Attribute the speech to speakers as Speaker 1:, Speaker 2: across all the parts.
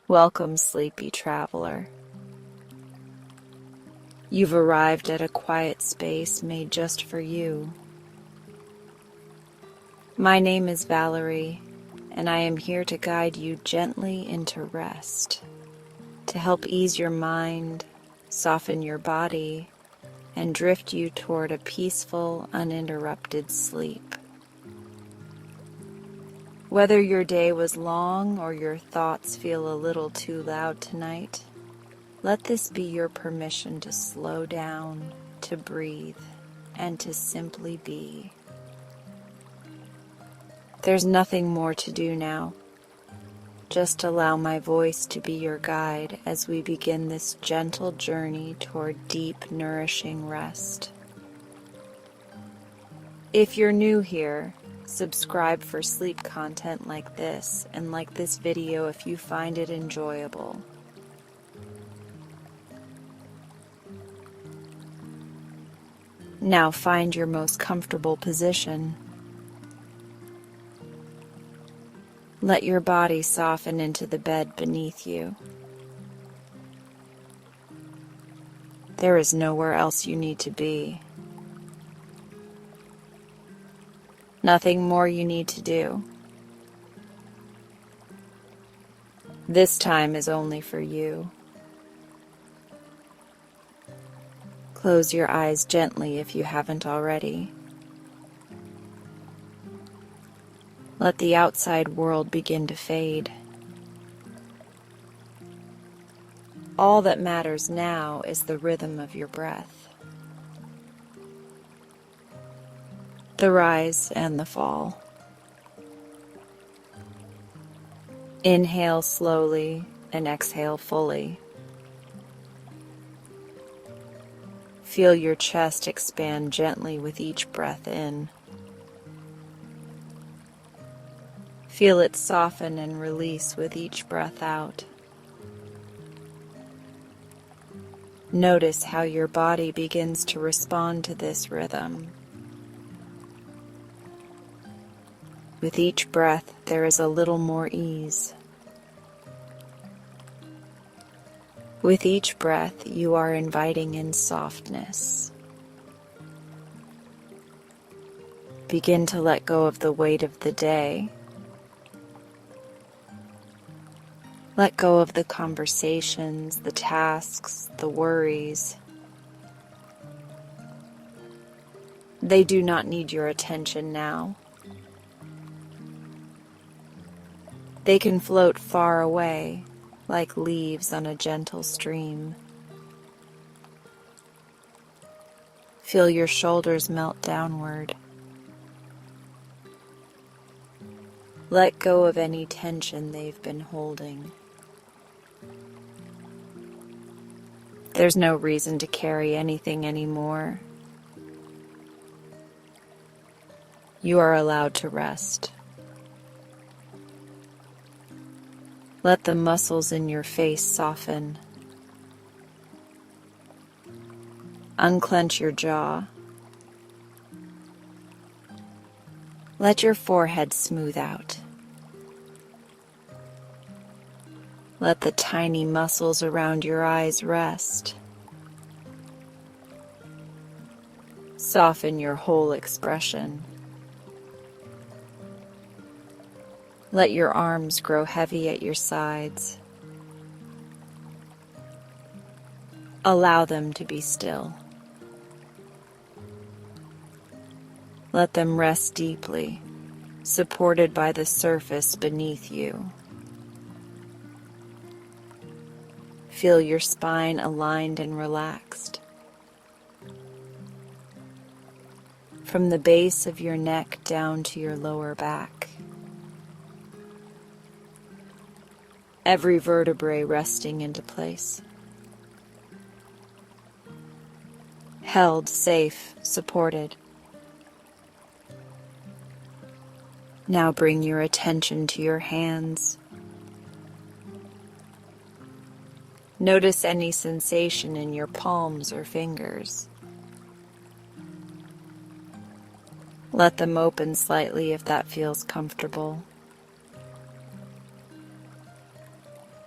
Speaker 1: Welcome, sleepy traveler. You've arrived at a quiet space made just for you. My name is Valarie, and I am here to guide you gently into rest, to help ease your mind, soften your body, and drift you toward a peaceful, uninterrupted sleep. Whether your day was long or your thoughts feel a little too loud tonight, let this be your permission to slow down, to breathe, and to simply be. There's nothing more to do now. Just allow my voice to be your guide as we begin this gentle journey toward deep, nourishing rest. If you're new here, subscribe for sleep content like this, and like this video if you find it enjoyable. Now find your most comfortable position. Let your body soften into the bed beneath you. There is nowhere else you need to be. Nothing more you need to do. This time is only for you. Close your eyes gently if you haven't already. Let the outside world begin to fade. All that matters now is the rhythm of your breath, the rise and the fall. Inhale slowly and exhale fully. Feel your chest expand gently with each breath in. Feel it soften and release with each breath out. Notice how your body begins to respond to this rhythm. With each breath, there is a little more ease. With each breath, you are inviting in softness. Begin to let go of the weight of the day. Let go of the conversations, the tasks, the worries. They do not need your attention now. They can float far away, like leaves on a gentle stream. Feel your shoulders melt downward. Let go of any tension they've been holding. There's no reason to carry anything anymore. You are allowed to rest. Let the muscles in your face soften. Unclench your jaw. Let your forehead smooth out. Let the tiny muscles around your eyes rest. Soften your whole expression. Let your arms grow heavy at your sides. Allow them to be still. Let them rest deeply, supported by the surface beneath you. Feel your spine aligned and relaxed. From the base of your neck down to your lower back. Every vertebrae resting into place. Held, safe, supported. Now bring your attention to your hands. Notice any sensation in your palms or fingers. Let them open slightly if that feels comfortable.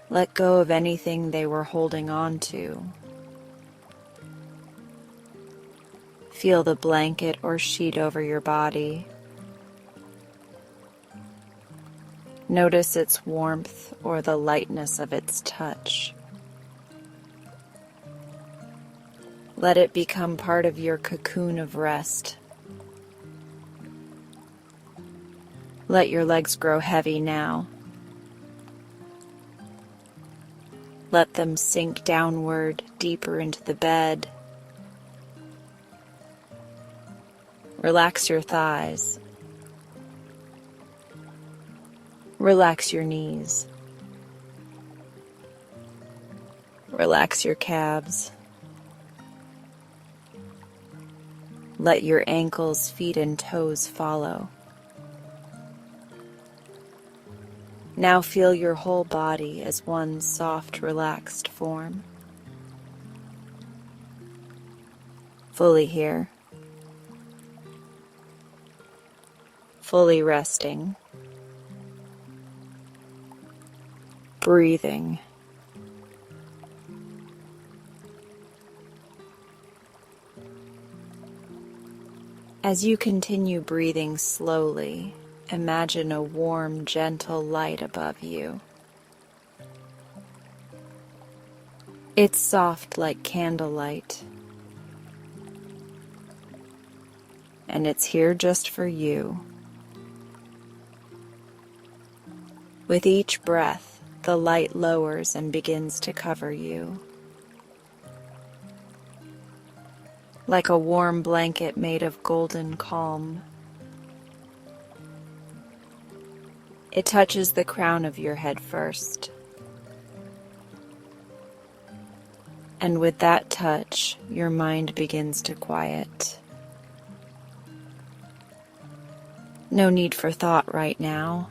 Speaker 1: Let go of anything they were holding on to. Feel the blanket or sheet over your body. Notice its warmth or the lightness of its touch. Let it become part of your cocoon of rest. Let your legs grow heavy now. Let them sink downward, deeper into the bed. Relax your thighs. Relax your knees. Relax your calves. Let your ankles, feet, and toes follow. Now feel your whole body as one soft, relaxed form. Fully here. Fully resting. Breathing. As you continue breathing slowly, imagine a warm, gentle light above you. It's soft like candlelight, and it's here just for you. With each breath, the light lowers and begins to cover you. Like a warm blanket made of golden calm. It touches the crown of your head first. And with that touch, your mind begins to quiet. No need for thought right now.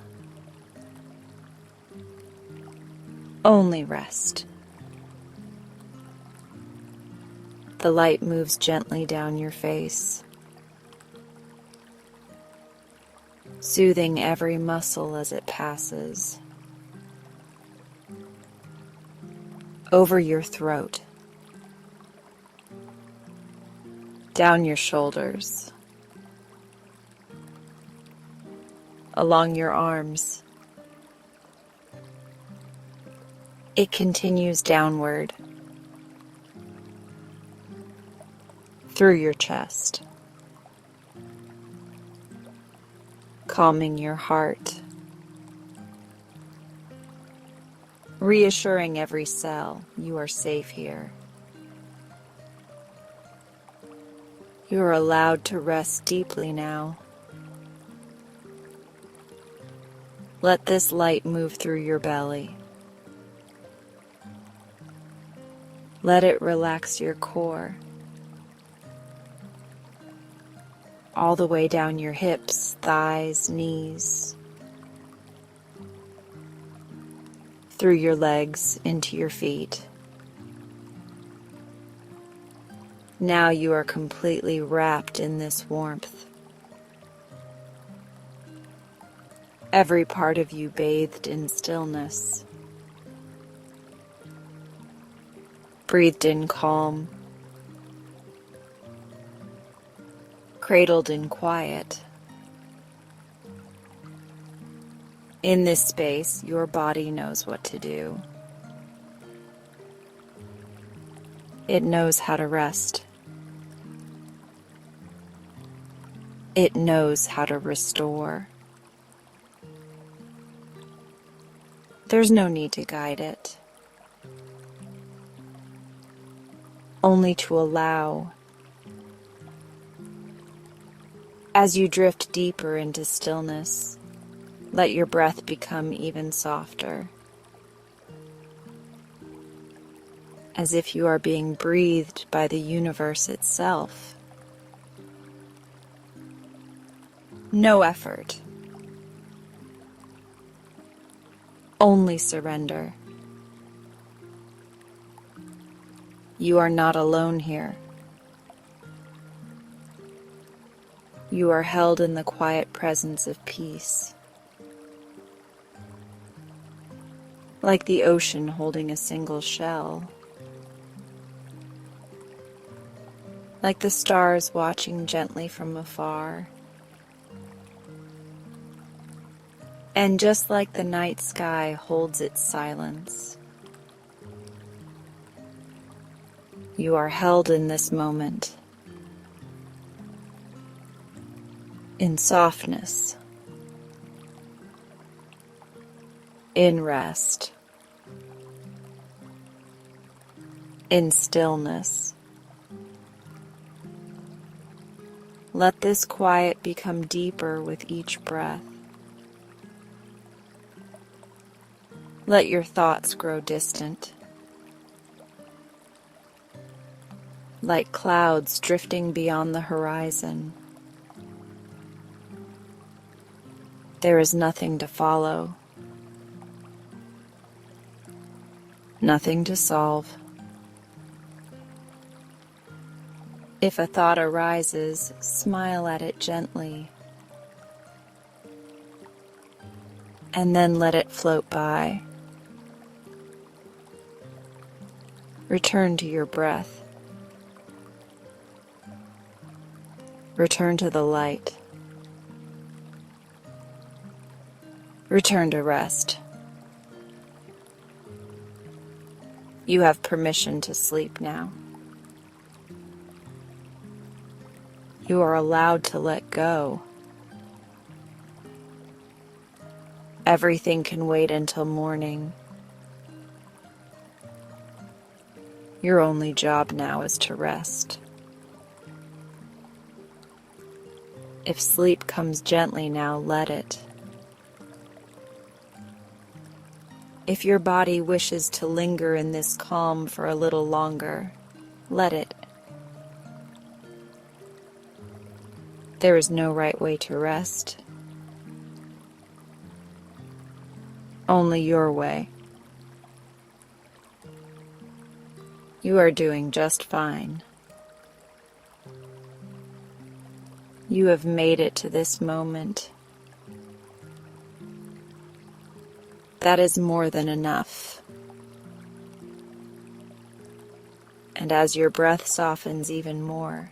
Speaker 1: Only rest. The light moves gently down your face, soothing every muscle as it passes. Over your throat, down your shoulders, along your arms. It continues downward, through your chest, calming your heart, reassuring every cell you are safe here. You are allowed to rest deeply now. Let this light move through your belly. Let it relax your core, all the way down your hips, thighs, knees, through your legs into your feet. Now you are completely wrapped in this warmth. Every part of you bathed in stillness, breathed in calm, cradled in quiet. In this space, your body knows what to do. It knows how to rest. It knows how to restore. There's no need to guide it, only to allow. As you drift deeper into stillness, let your breath become even softer, as if you are being breathed by the universe itself. No effort, only surrender. You are not alone here. You are held in the quiet presence of peace. like the ocean holding a single shell, like the stars watching gently from afar, and just like the night sky holds its silence, you are held in this moment, in softness, in rest, in stillness. Let this quiet become deeper with each breath. Let your thoughts grow distant, like clouds drifting beyond the horizon. There is nothing to follow, nothing to solve. If a thought arises, smile at it gently, and then let it float by. Return to your breath. Return to the light. Return to rest. You have permission to sleep now. You are allowed to let go. Everything can wait until morning. Your only job now is to rest. If sleep comes gently now, let it. If your body wishes to linger in this calm for a little longer, let it. There is no right way to rest, only your way. You are doing just fine. You have made it to this moment. That is more than enough. And as your breath softens even more,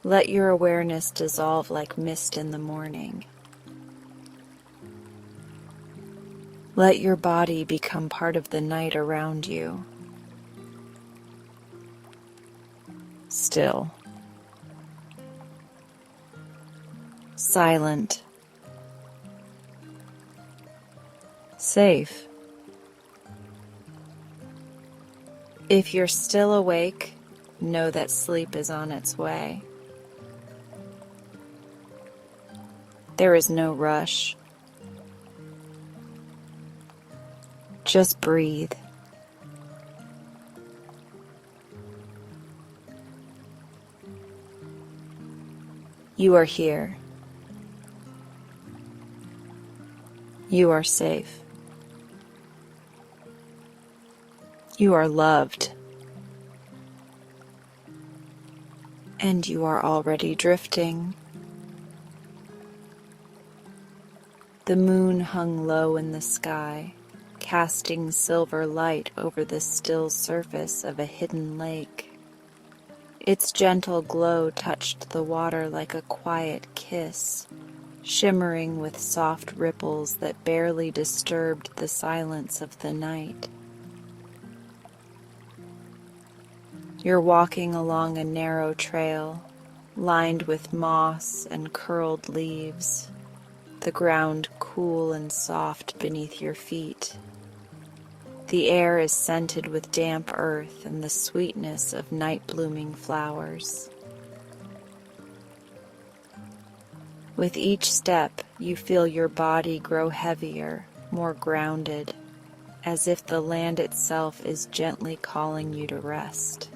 Speaker 1: let your awareness dissolve like mist in the morning. Let your body become part of the night around you. Still. Silent. Safe. If you're still awake, know that sleep is on its way. There is no rush. Just breathe. You are here. You are safe. You are loved. And you are already drifting. The moon hung low in the sky, casting silver light over the still surface of a hidden lake. Its gentle glow touched the water like a quiet kiss, shimmering with soft ripples that barely disturbed the silence of the night. You're walking along a narrow trail, lined with moss and curled leaves, the ground cool and soft beneath your feet. The air is scented with damp earth and the sweetness of night-blooming flowers. With each step, you feel your body grow heavier, more grounded, as if the land itself is gently calling you to rest.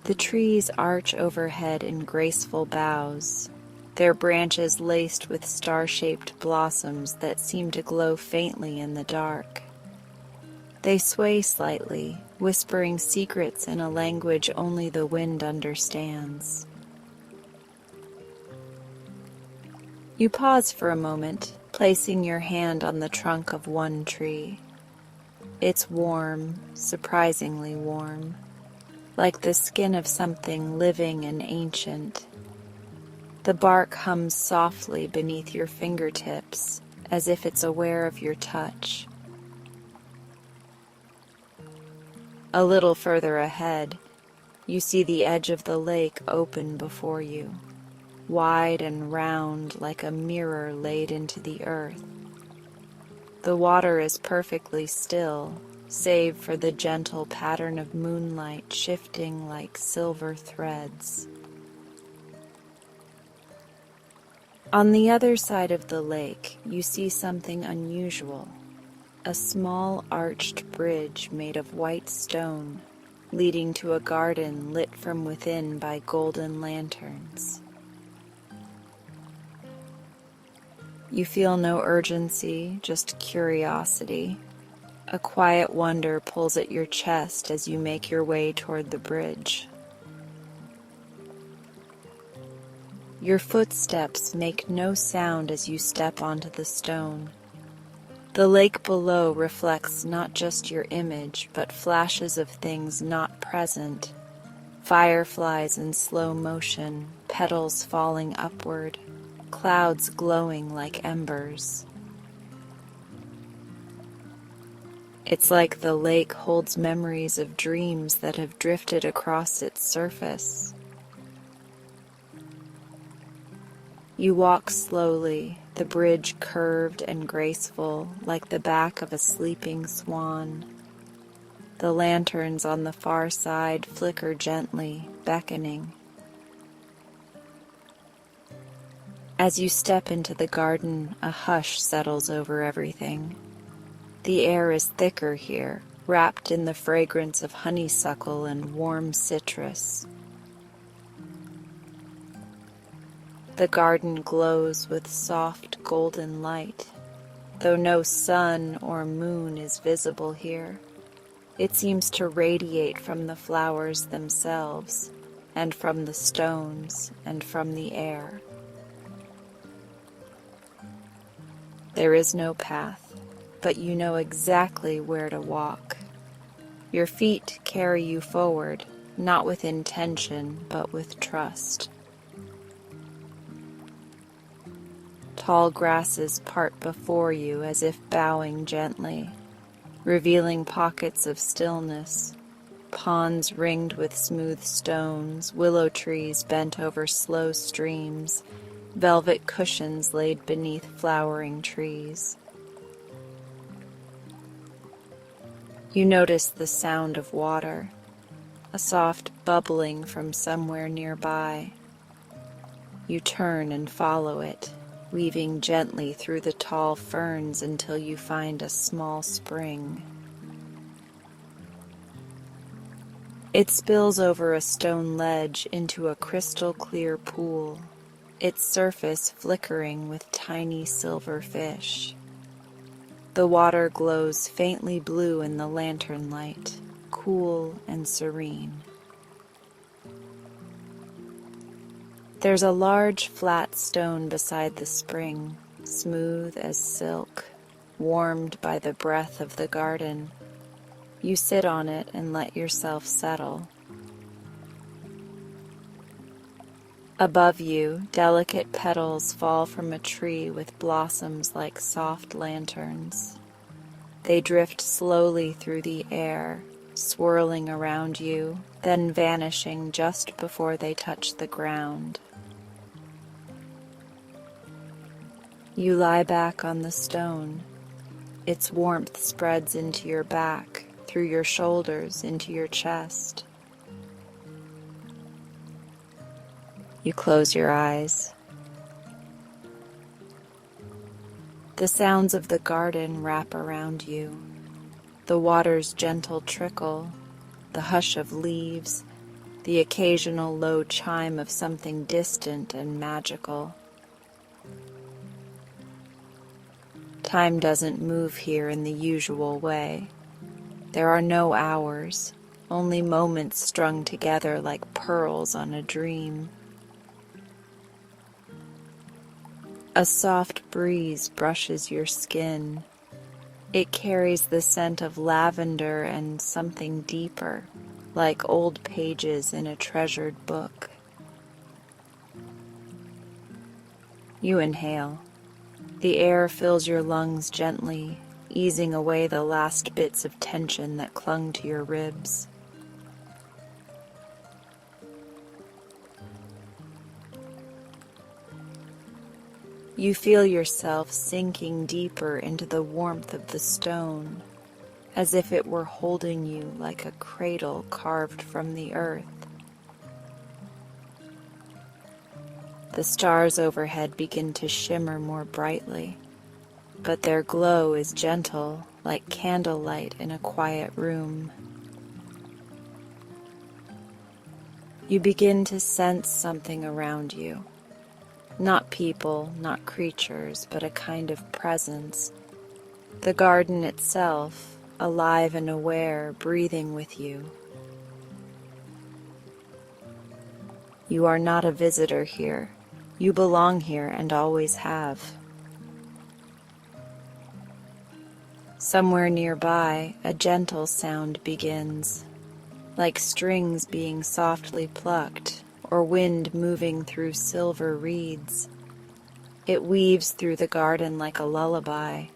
Speaker 1: The trees arch overhead in graceful boughs, their branches laced with star-shaped blossoms that seem to glow faintly in the dark. They sway slightly, whispering secrets in a language only the wind understands. You pause for a moment, placing your hand on the trunk of one tree. It's warm, surprisingly warm, like the skin of something living and ancient. The bark hums softly beneath your fingertips, as if it's aware of your touch. A little further ahead, you see the edge of the lake open before you, wide and round like a mirror laid into the earth. The water is perfectly still, save for the gentle pattern of moonlight shifting like silver threads. On the other side of the lake, you see something unusual, a small arched bridge made of white stone, leading to a garden lit from within by golden lanterns. You feel no urgency, just curiosity. A quiet wonder pulls at your chest as you make your way toward the bridge. Your footsteps make no sound as you step onto the stone. The lake below reflects not just your image, but flashes of things not present. Fireflies in slow motion, petals falling upward, clouds glowing like embers. It's like the lake holds memories of dreams that have drifted across its surface. You walk slowly, the bridge curved and graceful like the back of a sleeping swan. The lanterns on the far side flicker gently, beckoning. As you step into the garden, a hush settles over everything. The air is thicker here, wrapped in the fragrance of honeysuckle and warm citrus. The garden glows with soft golden light, though no sun or moon is visible here. It seems to radiate from the flowers themselves, and from the stones, and from the air. There is no path, but you know exactly where to walk. Your feet carry you forward, not with intention, but with trust. Tall grasses part before you as if bowing gently, revealing pockets of stillness, ponds ringed with smooth stones, willow trees bent over slow streams, velvet cushions laid beneath flowering trees. You notice the sound of water, a soft bubbling from somewhere nearby. You turn and follow it, weaving gently through the tall ferns until you find a small spring. It spills over a stone ledge into a crystal clear pool, its surface flickering with tiny silver fish. The water glows faintly blue in the lantern light, cool and serene. There's a large flat stone beside the spring, smooth as silk, warmed by the breath of the garden. You sit on it and let yourself settle. Above you, delicate petals fall from a tree with blossoms like soft lanterns. They drift slowly through the air, swirling around you, then vanishing just before they touch the ground. You lie back on the stone. Its warmth spreads into your back, through your shoulders, into your chest. You close your eyes. The sounds of the garden wrap around you. The water's gentle trickle, the hush of leaves, the occasional low chime of something distant and magical. Time doesn't move here in the usual way. There are no hours, only moments strung together like pearls on a dream. A soft breeze brushes your skin. It carries the scent of lavender and something deeper, like old pages in a treasured book. You inhale. The air fills your lungs gently, easing away the last bits of tension that clung to your ribs. You feel yourself sinking deeper into the warmth of the stone, as if it were holding you like a cradle carved from the earth. The stars overhead begin to shimmer more brightly, but their glow is gentle, like candlelight in a quiet room. You begin to sense something around you. Not people, not creatures, but a kind of presence. The garden itself, alive and aware, breathing with you. You are not a visitor here. You belong here and always have. Somewhere nearby, a gentle sound begins, like strings being softly plucked, or wind moving through silver reeds. It weaves through the garden like a lullaby.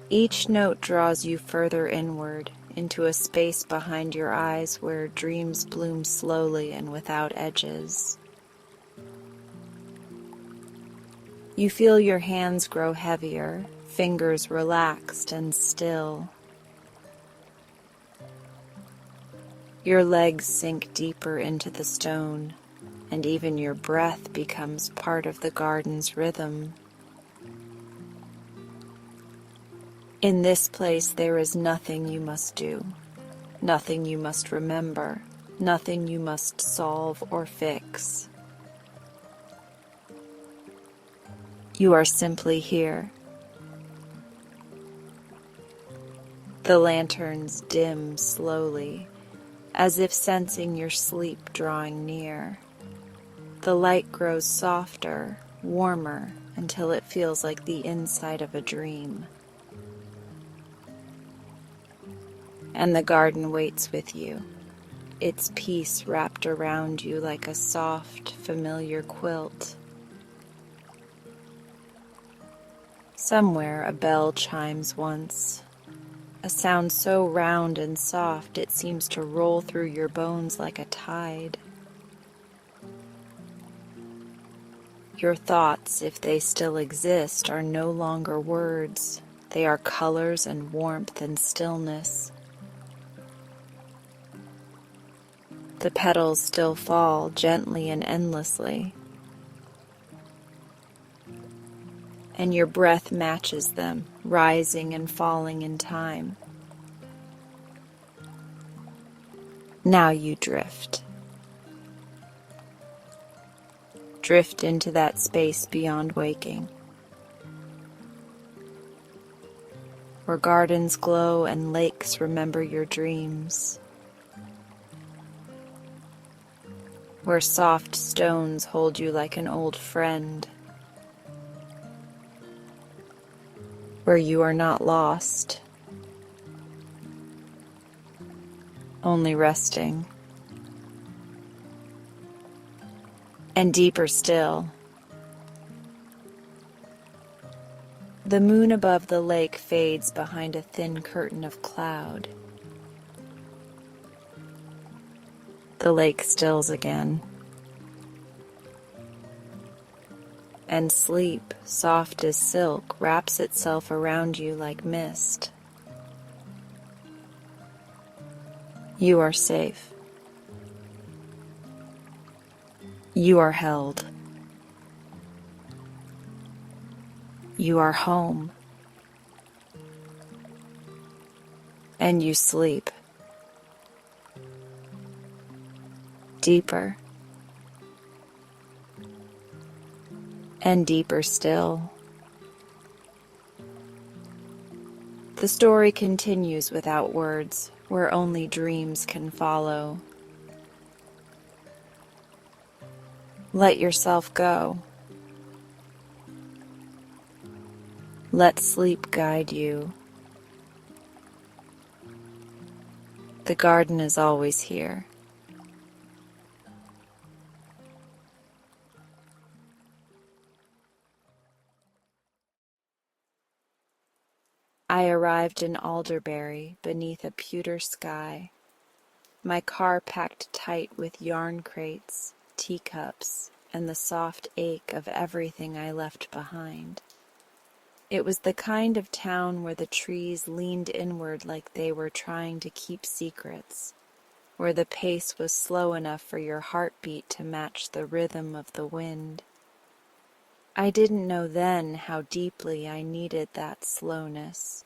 Speaker 1: Each note draws you further inward, into a space behind your eyes where dreams bloom slowly and without edges. You feel your hands grow heavier, fingers relaxed and still. Your legs sink deeper into the stone, and even your breath becomes part of the garden's rhythm. In this place there is nothing you must do, nothing you must remember, nothing you must solve or fix. You are simply here. The lanterns dim slowly, as if sensing your sleep drawing near. The light grows softer, warmer, until it feels like the inside of a dream. And the garden waits with you, its peace wrapped around you like a soft, familiar quilt. Somewhere a bell chimes once, a sound so round and soft it seems to roll through your bones like a tide. Your thoughts, if they still exist, are no longer words. They are colors and warmth and stillness. The petals still fall gently and endlessly, and your breath matches them, rising and falling in time. Now you drift. Drift into that space beyond waking, where gardens glow and lakes remember your dreams, where soft stones hold you like an old friend, where you are not lost, only resting. And deeper still, the moon above the lake fades behind a thin curtain of cloud. The lake stills again, and sleep, soft as silk, wraps itself around you like mist. You are safe. You are held. You are home. And you sleep. Deeper. And deeper still. The story continues without words, where only dreams can follow. Let yourself go. Let sleep guide you. The garden is always here. I arrived in Alderbury beneath a pewter sky, my car packed tight with yarn crates, teacups, and the soft ache of everything I left behind. It was the kind of town where the trees leaned inward like they were trying to keep secrets, where the pace was slow enough for your heartbeat to match the rhythm of the wind. I didn't know then how deeply I needed that slowness.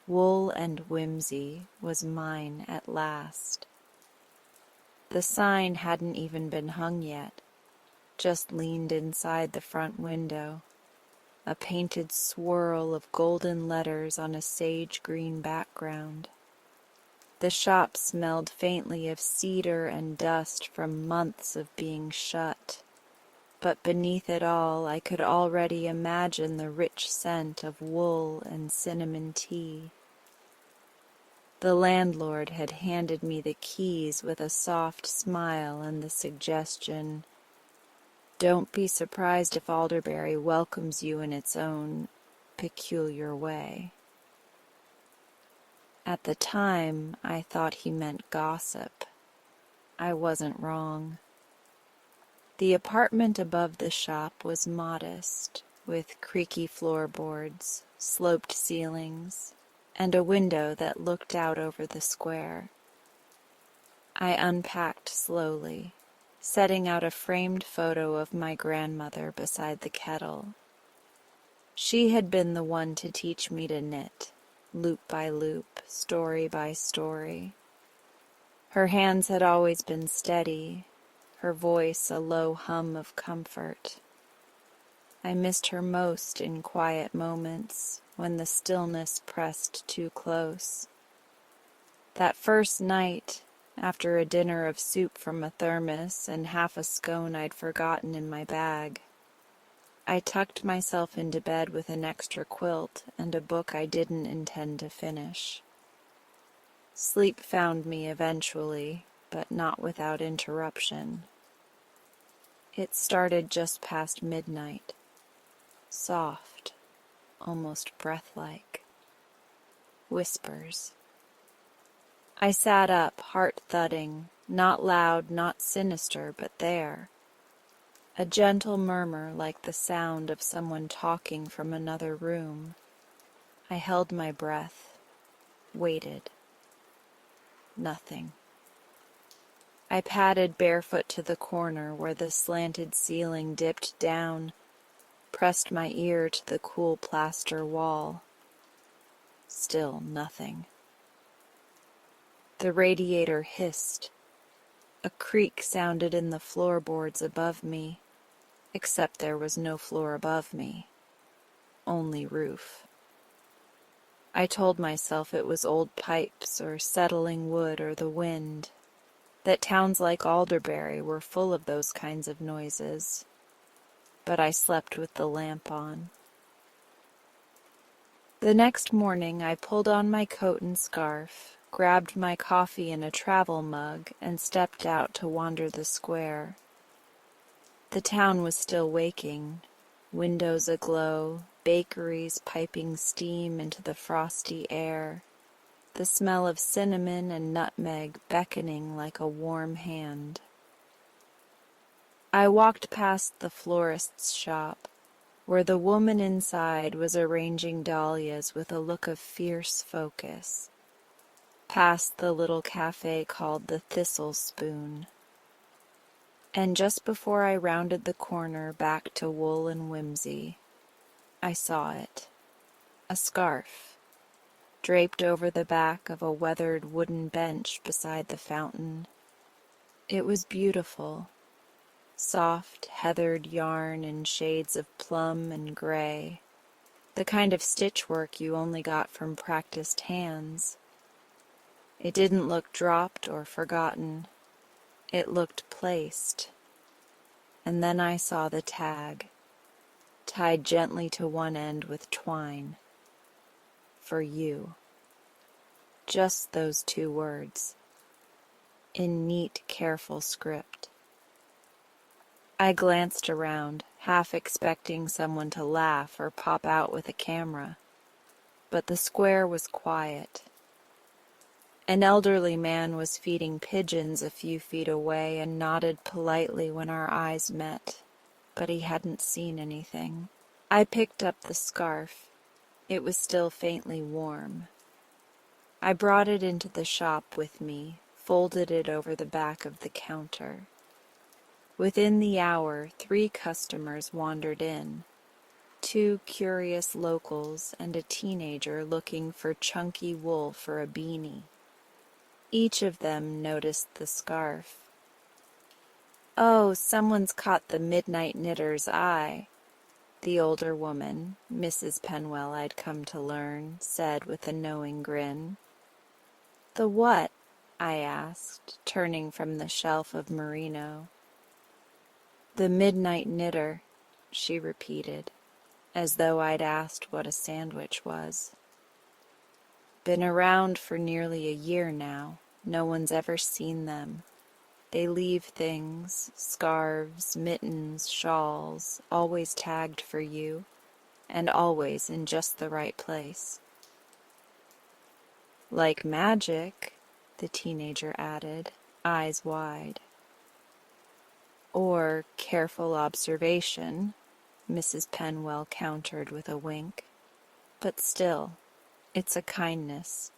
Speaker 1: Wool and whimsy was mine at last. The sign hadn't even been hung yet, just leaned inside the front window, a painted swirl of golden letters on a sage-green background. The shop smelled faintly of cedar and dust from months of being shut, but beneath it all I could already imagine the rich scent of wool and cinnamon tea. The landlord had handed me the keys with a soft smile and the suggestion, "Don't be surprised if Alderbury welcomes you in its own peculiar way." At the time, I thought he meant gossip. I wasn't wrong. The apartment above the shop was modest, with creaky floorboards, sloped ceilings, and a window that looked out over the square. I unpacked slowly, setting out a framed photo of my grandmother beside the kettle. She had been the one to teach me to knit, loop by loop, story by story. Her hands had always been steady, her voice a low hum of comfort. I missed her most in quiet moments, when the stillness pressed too close. That first night, after a dinner of soup from a thermos and half a scone I'd forgotten in my bag, I tucked myself into bed with an extra quilt and a book I didn't intend to finish. Sleep found me eventually, but not without interruption. It started just past midnight, soft, almost breath-like. Whispers. I sat up, heart thudding, not loud, not sinister, but there. A gentle murmur like the sound of someone talking from another room. I held my breath, waited. Nothing. I padded barefoot to the corner where the slanted ceiling dipped down, pressed my ear to the cool plaster wall. Still nothing. The radiator hissed. A creak sounded in the floorboards above me, except there was no floor above me, only roof. I told myself it was old pipes or settling wood or the wind, that towns like Alderbury were full of those kinds of noises, but I slept with the lamp on. The next morning I pulled on my coat and scarf, grabbed my coffee in a travel mug, and stepped out to wander the square. The town was still waking, windows aglow, bakeries piping steam into the frosty air, the smell of cinnamon and nutmeg beckoning like a warm hand. I walked past the florist's shop, where the woman inside was arranging dahlias with a look of fierce focus, past the little cafe called the Thistle Spoon. And just before I rounded the corner back to wool and whimsy, I saw it. A scarf, draped over the back of a weathered wooden bench beside the fountain. It was beautiful, soft, heathered yarn in shades of plum and gray, the kind of stitchwork you only got from practiced hands. It didn't look dropped or forgotten. It looked placed. and then I saw the tag, tied gently to one end with twine. For you. Just those 2 words, in neat, careful script. I glanced around, half expecting someone to laugh or pop out with a camera, but the square was quiet. An elderly man was feeding pigeons a few feet away and nodded politely when our eyes met, but he hadn't seen anything. I picked up the scarf. It was still faintly warm. I brought it into the shop with me, folded it over the back of the counter. Within the hour, 3 customers wandered in, 2 curious locals and a teenager looking for chunky wool for a beanie. Each of them noticed the scarf. "Oh, someone's caught the midnight knitter's eye," the older woman, Mrs. Penwell I'd come to learn, said with a knowing grin. "The what?" I asked, turning from the shelf of merino. "The midnight knitter," she repeated, as though I'd asked what a sandwich was. "Been around for nearly a year now. No one's ever seen them. They leave things, scarves, mittens, shawls, always tagged for you, and always in just the right place." "Like magic," the teenager added, eyes wide. "Or careful observation," Mrs. Penwell countered with a wink. "But still, it's a kindness.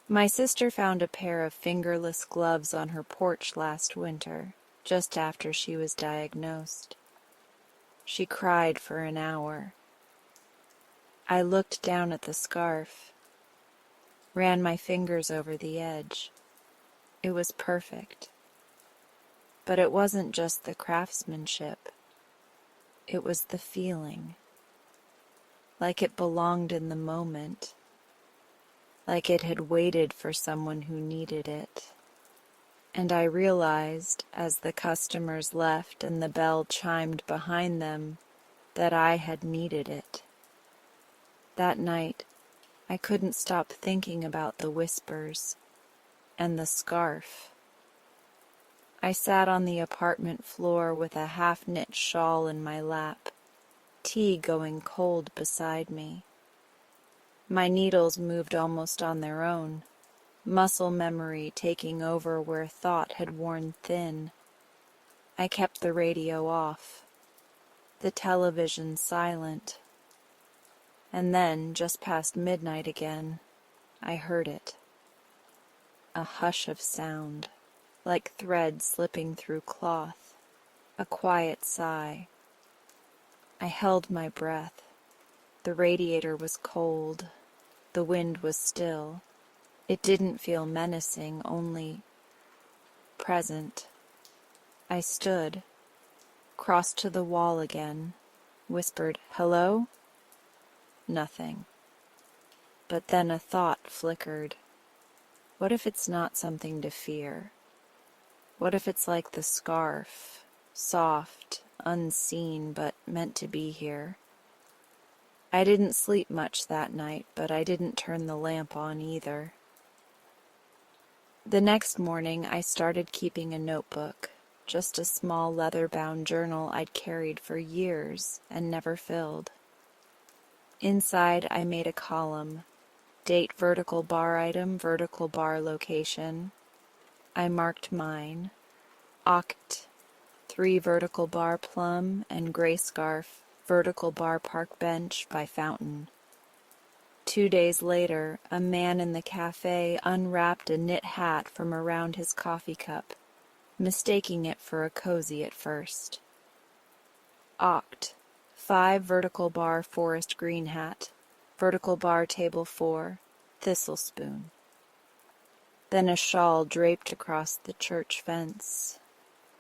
Speaker 1: My sister found a pair of fingerless gloves on her porch last winter, just after she was diagnosed. She cried for an hour. I looked down at the scarf, ran my fingers over the edge. It was perfect. But it wasn't just the craftsmanship. It was the feeling. Like it belonged in the moment. Like it had waited for someone who needed it. And I realized, as the customers left and the bell chimed behind them, that I had needed it. That night, I couldn't stop thinking about the whispers and the scarf. I sat on the apartment floor with a half-knit shawl in my lap, tea going cold beside me. My needles moved almost on their own, muscle memory taking over where thought had worn thin. I kept the radio off, the television silent. And then, just past midnight again, I heard it. A hush of sound, like thread slipping through cloth, a quiet sigh. I held my breath. The radiator was cold. The wind was still. It didn't feel menacing, only present. I stood, crossed to the wall again, whispered, "Hello?" Nothing. But then a thought flickered. What if it's not something to fear? What if it's like the scarf, soft, unseen, but meant to be here? I didn't sleep much that night, but I didn't turn the lamp on either. The next morning, I started keeping a notebook, just a small leather-bound journal I'd carried for years and never filled. Inside, I made a column, date vertical bar item, vertical bar location. I marked mine, Oct, 3 vertical bar plum and gray scarf, vertical bar park bench by fountain. 2 days later, a man in the cafe unwrapped a knit hat from around his coffee cup, mistaking it for a cozy at first. Oct, 5 vertical bar forest green hat, vertical bar table 4, thistle spoon. Then a shawl draped across the church fence,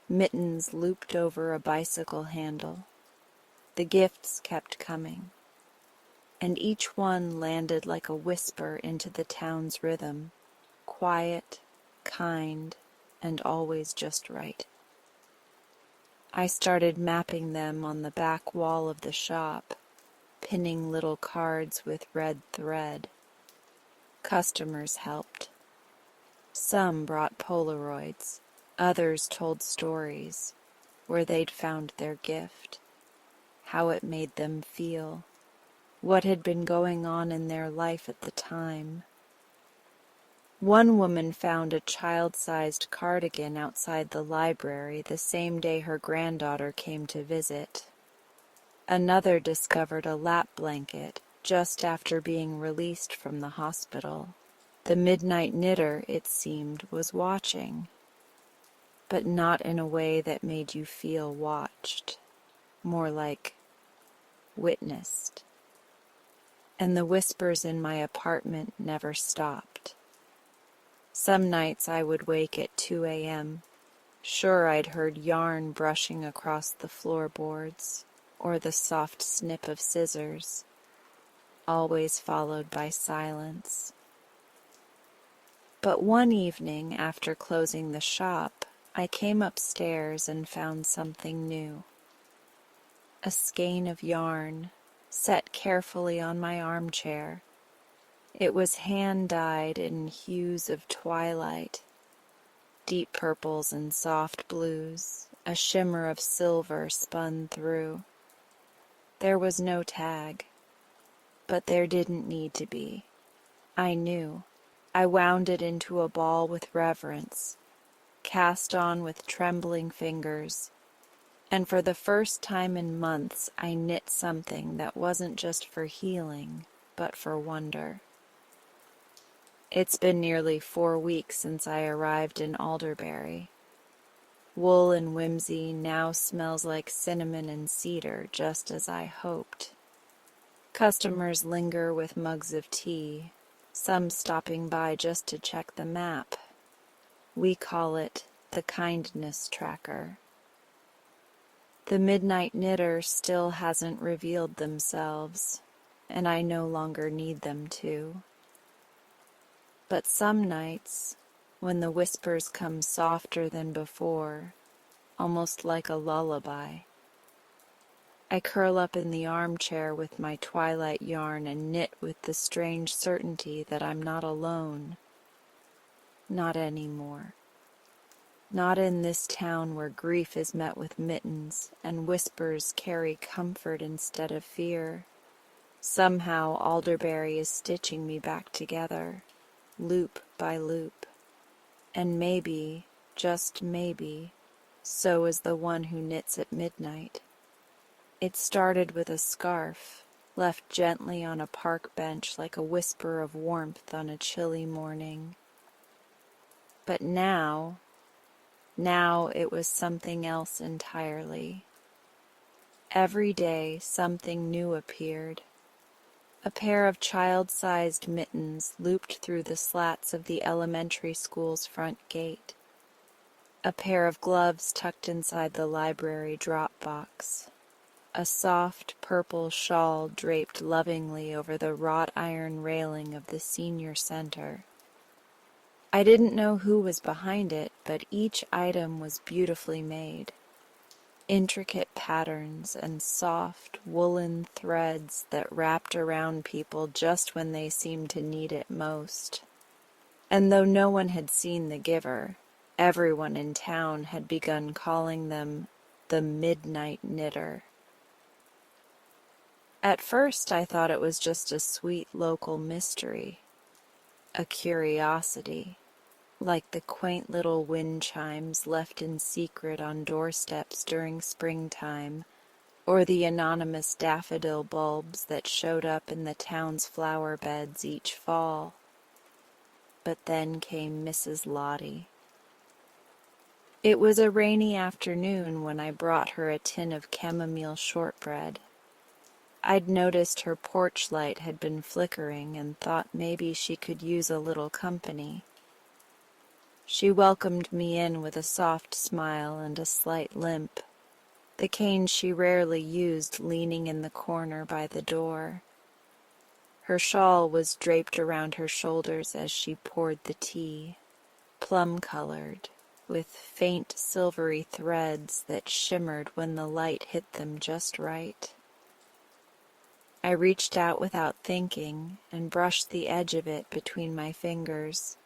Speaker 1: mittens looped over a bicycle handle. The gifts kept coming, and each one landed like a whisper into the town's rhythm, quiet, kind, and always just right. I started mapping them on the back wall of the shop, pinning little cards with red thread. Customers helped. Some brought Polaroids, others told stories, where they'd found their gift, how it made them feel, what had been going on in their life at the time. One woman found a child-sized cardigan outside the library the same day her granddaughter came to visit. Another discovered a lap blanket just after being released from the hospital. The midnight knitter, it seemed, was watching, but not in a way that made you feel watched, more like witnessed. And the whispers in my apartment never stopped. Some nights I would wake at 2 a.m., sure I'd heard yarn brushing across the floorboards, or the soft snip of scissors, always followed by silence. But one evening after closing the shop, I came upstairs and found something new. A skein of yarn, set carefully on my armchair. It was hand-dyed in hues of twilight, deep purples and soft blues, a shimmer of silver spun through. There was no tag, but there didn't need to be. I knew. I wound it into a ball with reverence, cast on with trembling fingers, and for the first time in months I knit something that wasn't just for healing, but for wonder. It's been nearly 4 weeks since I arrived in Alderbury. Wool and whimsy now smells like cinnamon and cedar, just as I hoped. Customers linger with mugs of tea, some stopping by just to check the map. We call it the kindness tracker. The midnight knitter still hasn't revealed themselves, and I no longer need them to. But some nights, when the whispers come softer than before, almost like a lullaby, I curl up in the armchair with my twilight yarn and knit with the strange certainty that I'm not alone. Not anymore. Not in this town where grief is met with mittens and whispers carry comfort instead of fear. Somehow Alderbury is stitching me back together, loop by loop. And maybe, just maybe, so is the one who knits at midnight. It started with a scarf, left gently on a park bench like a whisper of warmth on a chilly morning. But now it was something else entirely. Every day something new appeared. A pair of child-sized mittens looped through the slats of the elementary school's front gate. A pair of gloves tucked inside the library drop box. A soft purple shawl draped lovingly over the wrought iron railing of the senior center. I didn't know who was behind it, but each item was beautifully made. Intricate patterns and soft woolen threads that wrapped around people just when they seemed to need it most. And though no one had seen the giver, everyone in town had begun calling them the Midnight Knitter. At first I thought it was just a sweet local mystery, a curiosity, like the quaint little wind chimes left in secret on doorsteps during springtime, or the anonymous daffodil bulbs that showed up in the town's flower beds each fall. But then came Mrs. Lottie. It was a rainy afternoon when I brought her a tin of chamomile shortbread. I'd noticed her porch light had been flickering and thought maybe she could use a little company. She welcomed me in with a soft smile and a slight limp, the cane she rarely used leaning in the corner by the door. Her shawl was draped around her shoulders as she poured the tea, plum-colored, with faint silvery threads that shimmered when the light hit them just right. I reached out without thinking and brushed the edge of it between my fingers.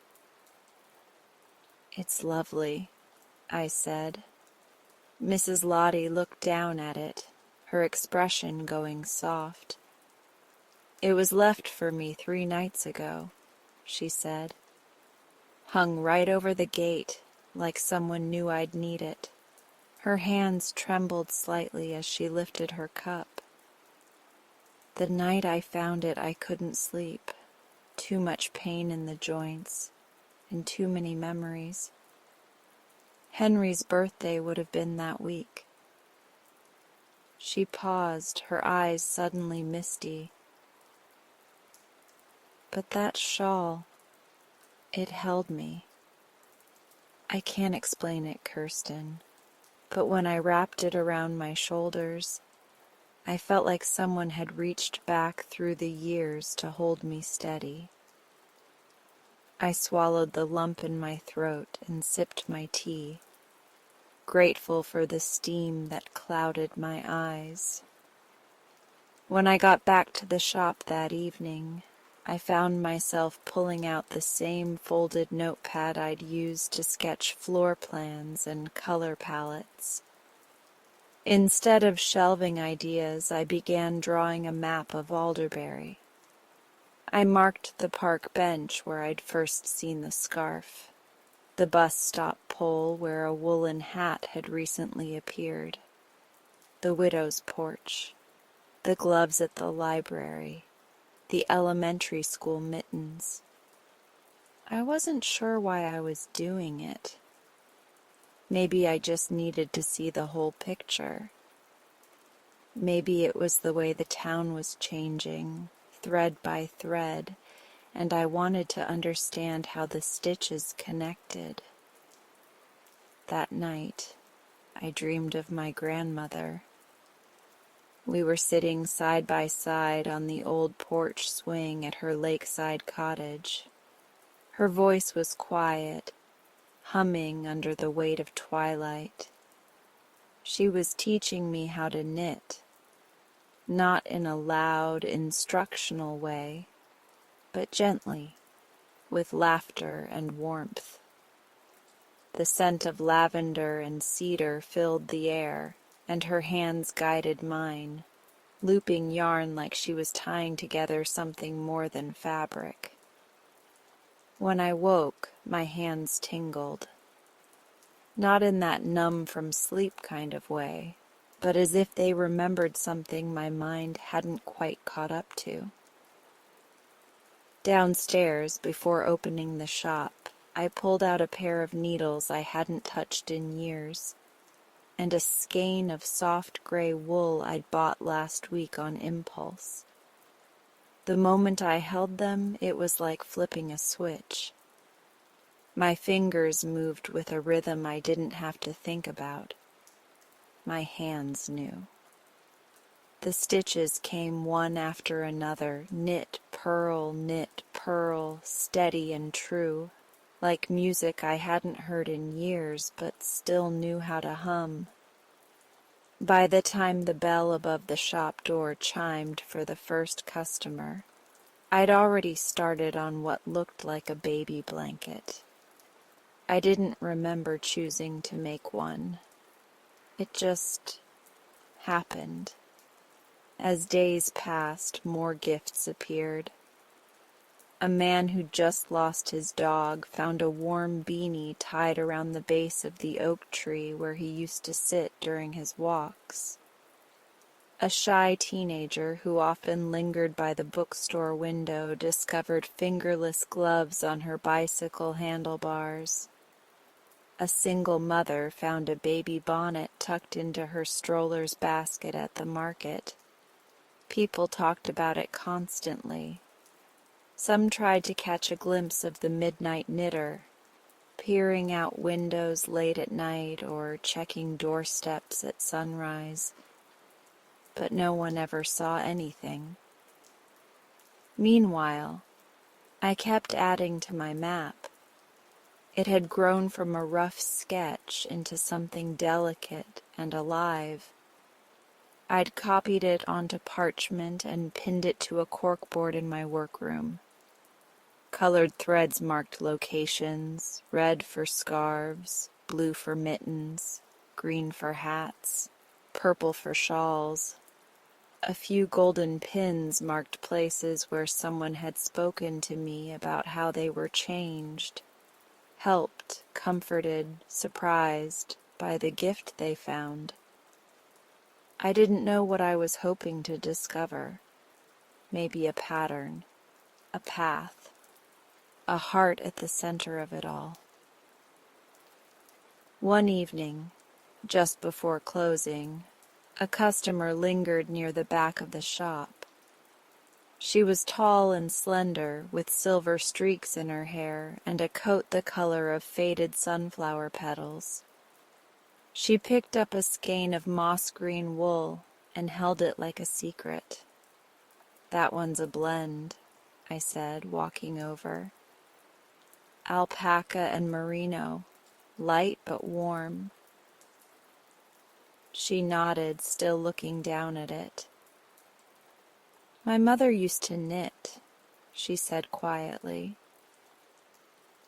Speaker 1: "It's lovely," I said. Mrs. Lottie looked down at it, her expression going soft. "It was left for me 3 nights ago," she said. "Hung right over the gate, like someone knew I'd need it." Her hands trembled slightly as she lifted her cup. "The night I found it, I couldn't sleep. Too much pain in the joints, and too many memories. Henry's birthday would have been that week." She paused, her eyes suddenly misty. "But that shawl, it held me. I can't explain it, Kirsten, but when I wrapped it around my shoulders, I felt like someone had reached back through the years to hold me steady." I swallowed the lump in my throat and sipped my tea, grateful for the steam that clouded my eyes. When I got back to the shop that evening, I found myself pulling out the same folded notepad I'd used to sketch floor plans and color palettes. Instead of shelving ideas, I began drawing a map of Alderbury. I marked the park bench where I'd first seen the scarf, the bus stop pole where a woolen hat had recently appeared, the widow's porch, the gloves at the library, the elementary school mittens. I wasn't sure why I was doing it. Maybe I just needed to see the whole picture. Maybe it was the way the town was changing, thread by thread, and I wanted to understand how the stitches connected. That night, I dreamed of my grandmother. We were sitting side by side on the old porch swing at her lakeside cottage. Her voice was quiet, humming under the weight of twilight. She was teaching me how to knit, not in a loud, instructional way, but gently, with laughter and warmth. The scent of lavender and cedar filled the air, and her hands guided mine, looping yarn like she was tying together something more than fabric. When I woke, my hands tingled. Not in that numb from sleep kind of way, but as if they remembered something my mind hadn't quite caught up to. Downstairs, before opening the shop, I pulled out a pair of needles I hadn't touched in years, and a skein of soft gray wool I'd bought last week on impulse. The moment I held them, it was like flipping a switch. My fingers moved with a rhythm I didn't have to think about. My hands knew. The stitches came one after another, knit, purl, steady and true, like music I hadn't heard in years but still knew how to hum. By the time the bell above the shop door chimed for the first customer, I'd already started on what looked like a baby blanket. I didn't remember choosing to make one. It just happened. As days passed, more gifts appeared. A man who'd just lost his dog found a warm beanie tied around the base of the oak tree where he used to sit during his walks. A shy teenager who often lingered by the bookstore window discovered fingerless gloves on her bicycle handlebars. A single mother found a baby bonnet tucked into her stroller's basket at the market. People talked about it constantly. Some tried to catch a glimpse of the midnight knitter, peering out windows late at night or checking doorsteps at sunrise, but no one ever saw anything. Meanwhile, I kept adding to my map. It had grown from a rough sketch into something delicate and alive. I'd copied it onto parchment and pinned it to a corkboard in my workroom. Colored threads marked locations, red for scarves, blue for mittens, green for hats, purple for shawls. A few golden pins marked places where someone had spoken to me about how they were changed, helped, comforted, surprised by the gift they found. I didn't know what I was hoping to discover. Maybe a pattern, a path, a heart at the center of it all. One evening, just before closing, a customer lingered near the back of the shop. She was tall and slender, with silver streaks in her hair and a coat the color of faded sunflower petals. She picked up a skein of moss-green wool and held it like a secret. "That one's a blend," I said, walking over. "Alpaca and merino, light but warm." She nodded, still looking down at it. "My mother used to knit," she said quietly.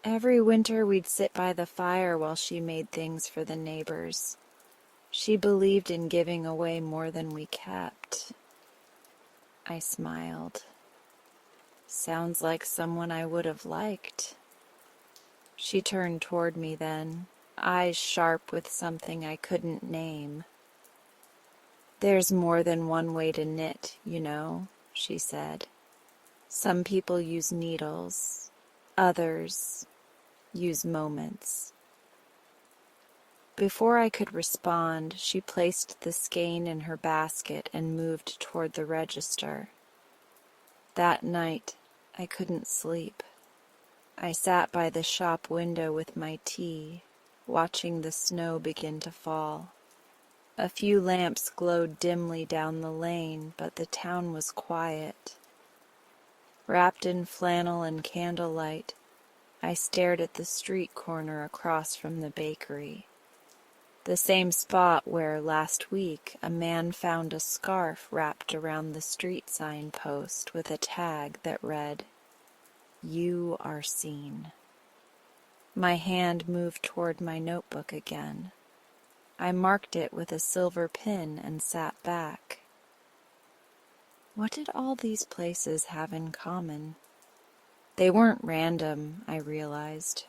Speaker 1: "Every winter we'd sit by the fire while she made things for the neighbors. She believed in giving away more than we kept." I smiled. Sounds like someone I would have liked. She turned toward me then, eyes sharp with something I couldn't name. "There's more than one way to knit, you know," she said. "Some people use needles, others use moments." Before I could respond, she placed the skein in her basket and moved toward the register. That night, I couldn't sleep. I sat by the shop window with my tea, watching the snow begin to fall. A few lamps glowed dimly down the lane, but the town was quiet. Wrapped in flannel and candlelight, I stared at the street corner across from the bakery. The same spot where, last week, a man found a scarf wrapped around the street sign post with a tag that read, "You are seen." My hand moved toward my notebook again. I marked it with a silver pin and sat back. What did all these places have in common? They weren't random, I realized.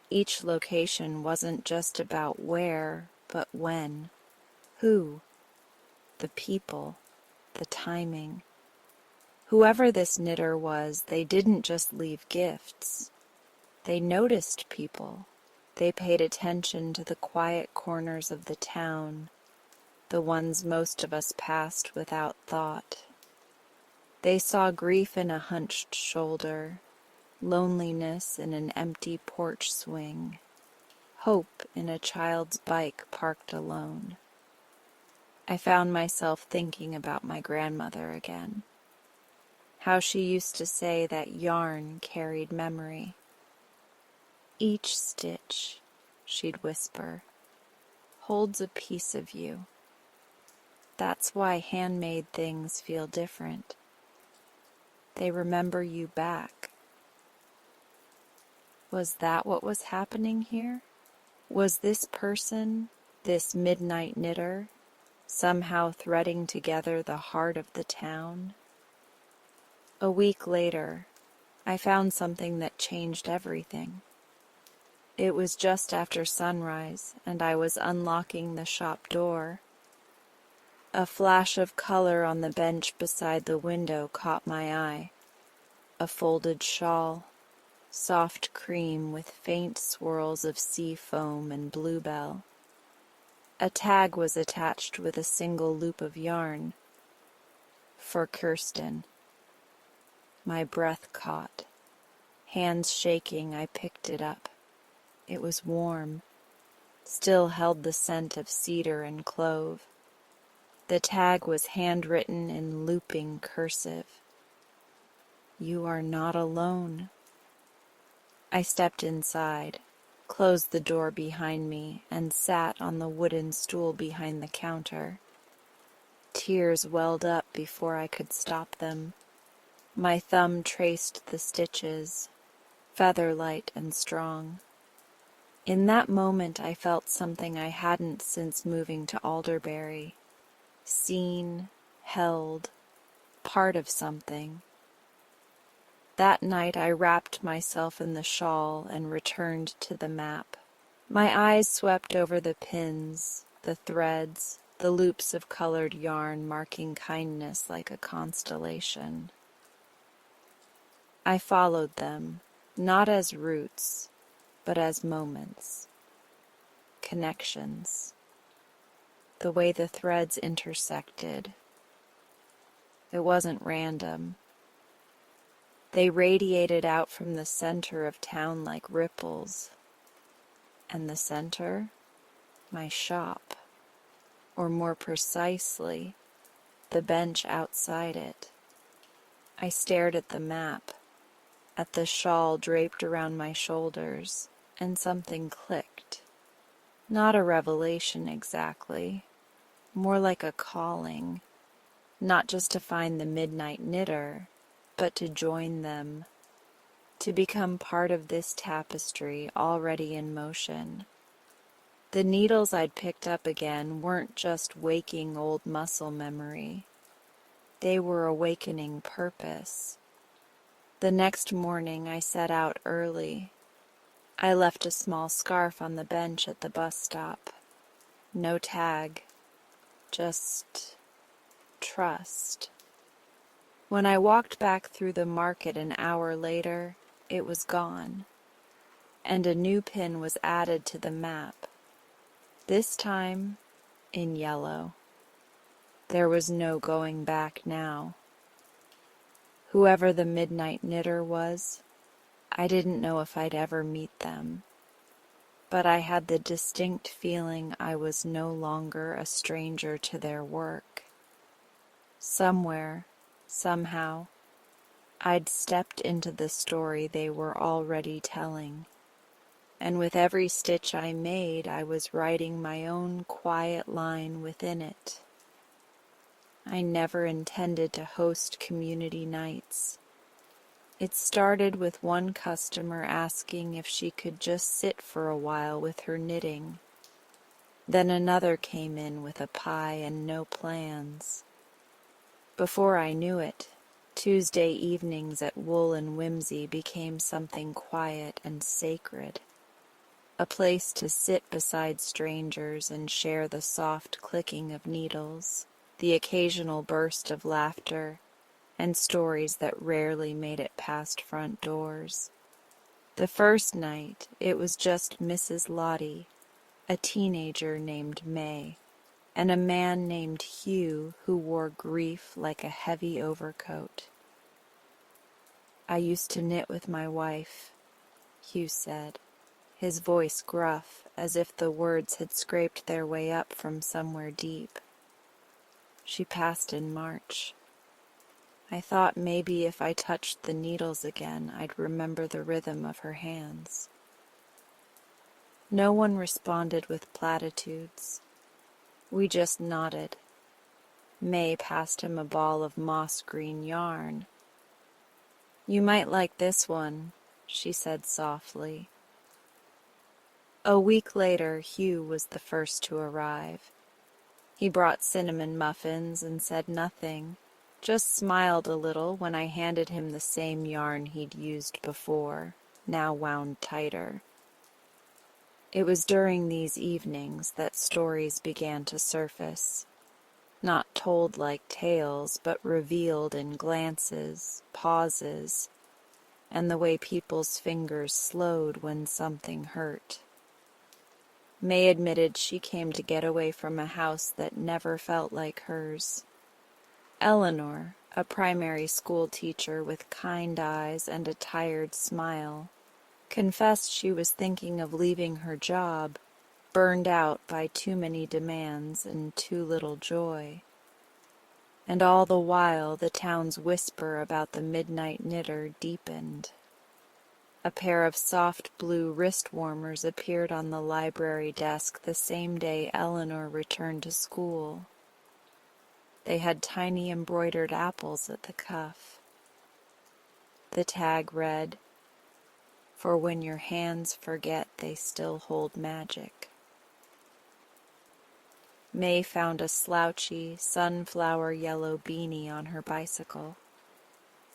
Speaker 1: Each location wasn't just about where, but when, who, the people, the timing. Whoever this knitter was, they didn't just leave gifts. They noticed people. They paid attention to the quiet corners of the town, the ones most of us passed without thought. They saw grief in a hunched shoulder, loneliness in an empty porch swing, hope in a child's bike parked alone. I found myself thinking about my grandmother again. How she used to say that yarn carried memory. "Each stitch," she'd whisper, "holds a piece of you. That's why handmade things feel different. They remember you back." Was that what was happening here? Was this person, this midnight knitter, somehow threading together the heart of the town? A week later, I found something that changed everything. It was just after sunrise, and I was unlocking the shop door. A flash of color on the bench beside the window caught my eye. A folded shawl, soft cream with faint swirls of sea foam and bluebell. A tag was attached with a single loop of yarn. "For Kirsten." My breath caught. Hands shaking, I picked it up. It was warm, still held the scent of cedar and clove. The tag was handwritten in looping cursive. "You are not alone." I stepped inside. closed the door behind me, and sat on the wooden stool behind the counter. Tears welled up before I could stop them. My thumb traced the stitches, feather-light and strong. In that moment I felt something I hadn't since moving to Alderbury. Seen, held, part of something. That night I wrapped myself in the shawl and returned to the map. My eyes swept over the pins, the threads, the loops of colored yarn marking kindness like a constellation. I followed them, not as routes, but as moments, connections. The way the threads intersected. It wasn't random. They radiated out from the center of town like ripples. And the center? My shop. Or more precisely, the bench outside it. I stared at the map, at the shawl draped around my shoulders, and something clicked. Not a revelation exactly, more like a calling, not just to find the midnight knitter, but to join them, to become part of this tapestry already in motion. The needles I'd picked up again weren't just waking old muscle memory. They were awakening purpose. The next morning I set out early. I left a small scarf on the bench at the bus stop. No tag, just trust. When I walked back through the market an hour later, it was gone, and a new pin was added to the map, this time in yellow. There was no going back now. Whoever the midnight knitter was, I didn't know if I'd ever meet them, but I had the distinct feeling I was no longer a stranger to their work. Somewhere, somehow, I'd stepped into the story they were already telling, and with every stitch I made, I was writing my own quiet line within it. I never intended to host community nights. It started with one customer asking if she could just sit for a while with her knitting. Then another came in with a pie and no plans. Before I knew it, Tuesday evenings at Wool and Whimsy became something quiet and sacred, a place to sit beside strangers and share the soft clicking of needles, the occasional burst of laughter, and stories that rarely made it past front doors. The first night, it was just Mrs. Lottie, a teenager named May, and a man named Hugh who wore grief like a heavy overcoat. "I used to knit with my wife," Hugh said, his voice gruff, as if the words had scraped their way up from somewhere deep. "She passed in March. I thought maybe if I touched the needles again, I'd remember the rhythm of her hands." No one responded with platitudes. We just nodded. May passed him a ball of moss-green yarn. "You might like this one," she said softly. A week later, Hugh was the first to arrive. He brought cinnamon muffins and said nothing, just smiled a little when I handed him the same yarn he'd used before, now wound tighter. It was during these evenings that stories began to surface, not told like tales, but revealed in glances, pauses, and the way people's fingers slowed when something hurt. May admitted she came to get away from a house that never felt like hers. Eleanor, a primary school teacher with kind eyes and a tired smile, confessed she was thinking of leaving her job, burned out by too many demands and too little joy. And all the while the town's whisper about the midnight knitter deepened. A pair of soft blue wrist warmers appeared on the library desk the same day Eleanor returned to school. They had tiny embroidered apples at the cuff. The tag read, "For when your hands forget, they still hold magic." May found a slouchy, sunflower yellow beanie on her bicycle.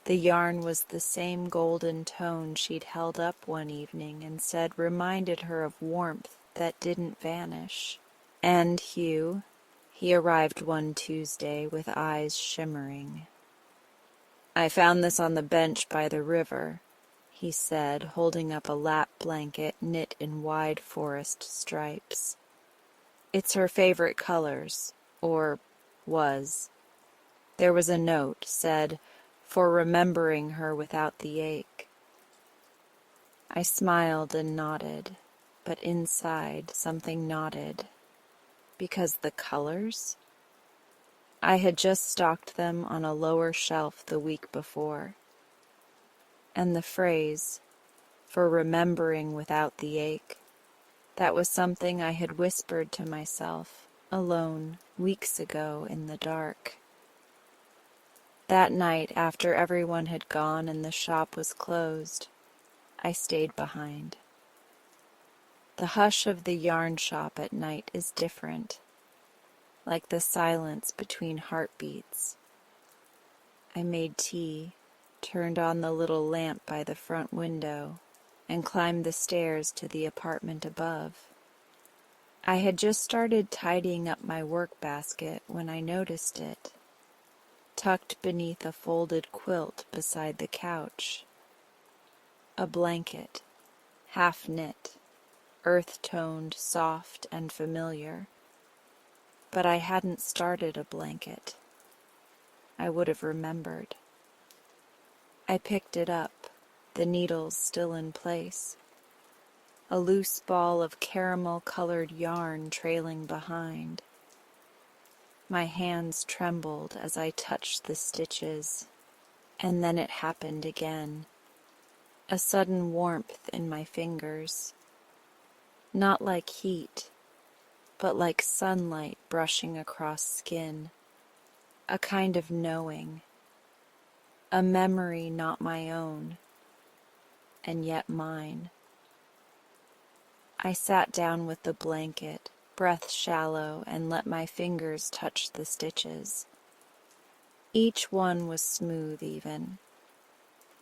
Speaker 1: The yarn was the same golden tone she'd held up one evening and said reminded her of warmth that didn't vanish. And Hugh, he arrived one Tuesday with eyes shimmering. "I found this on the bench by the river," he said, holding up a lap blanket knit in wide forest stripes. "It's her favorite colors, or was." There was a note, said, "For remembering her without the ache." I smiled and nodded, but inside something nodded. Because the colors? I had just stocked them on a lower shelf the week before. And the phrase, "for remembering without the ache," that was something I had whispered to myself, alone, weeks ago in the dark. That night, after everyone had gone and the shop was closed, I stayed behind. The hush of the yarn shop at night is different, like the silence between heartbeats. I made tea, turned on the little lamp by the front window, and climbed the stairs to the apartment above. I had just started tidying up my work basket when I noticed it, tucked beneath a folded quilt beside the couch. A blanket, half knit, earth-toned, soft and familiar. But I hadn't started a blanket. I would have remembered. I picked it up, the needles still in place. A loose ball of caramel-colored yarn trailing behind. My hands trembled as I touched the stitches, and then it happened again. A sudden warmth in my fingers. Not like heat, but like sunlight brushing across skin. A kind of knowing. A memory not my own, and yet mine. I sat down with the blanket, breath shallow, and let my fingers touch the stitches. Each one was smooth even.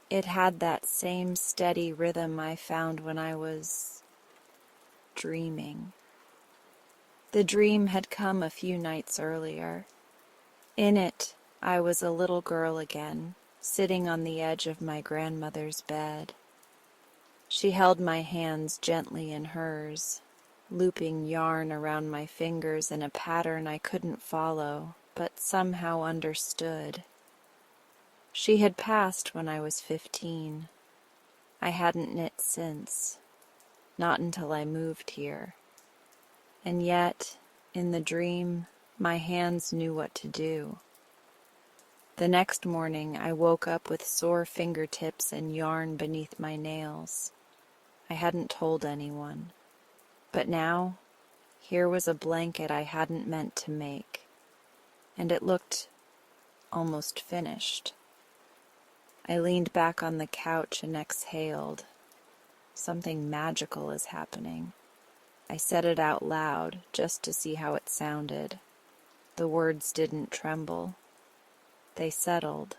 Speaker 1: It had that same steady rhythm I found when I was dreaming. The dream had come a few nights earlier. In it, I was a little girl again, sitting on the edge of my grandmother's bed. She held my hands gently in hers, looping yarn around my fingers in a pattern I couldn't follow, but somehow understood. She had passed when I was 15. I hadn't knit since, not until I moved here. And yet, in the dream, my hands knew what to do. The next morning, I woke up with sore fingertips and yarn beneath my nails. I hadn't told anyone. But now, here was a blanket I hadn't meant to make, and it looked almost finished. I leaned back on the couch and exhaled. Something magical is happening. I said it out loud, just to see how it sounded. The words didn't tremble. They settled.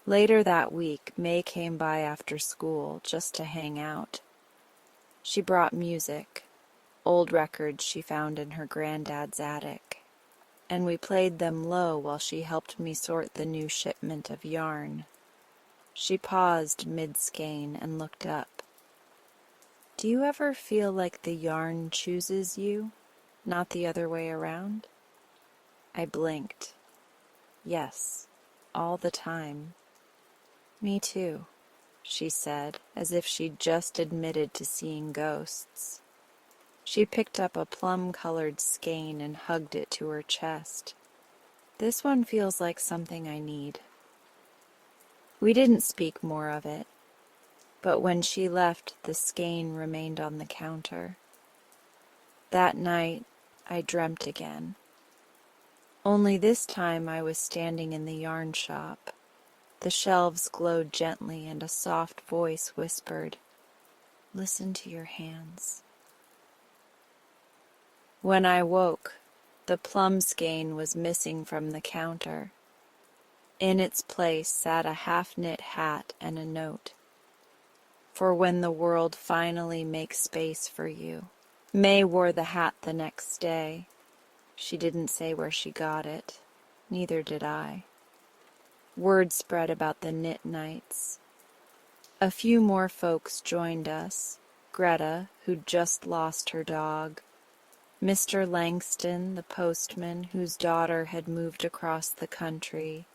Speaker 1: Later that week, May came by after school, just to hang out. She brought music, old records she found in her granddad's attic, and we played them low while she helped me sort the new shipment of yarn. She paused mid-skein and looked up. "Do you ever feel like the yarn chooses you, not the other way around?" I blinked. Yes, all the time. "Me too," she said, as if she'd just admitted to seeing ghosts. She picked up a plum-colored skein and hugged it to her chest. "This one feels like something I need." We didn't speak more of it, but when she left, the skein remained on the counter. That night, I dreamt again. Only this time I was standing in the yarn shop. The shelves glowed gently, and a soft voice whispered, "Listen to your hands." When I woke, the plum skein was missing from the counter. In its place sat a half-knit hat and a note. "For when the world finally makes space for you." May wore the hat the next day. She didn't say where she got it. Neither did I. Word spread about the knit nights. A few more folks joined us. Greta, who'd just lost her dog. Mr. Langston, the postman, whose daughter had moved across the country.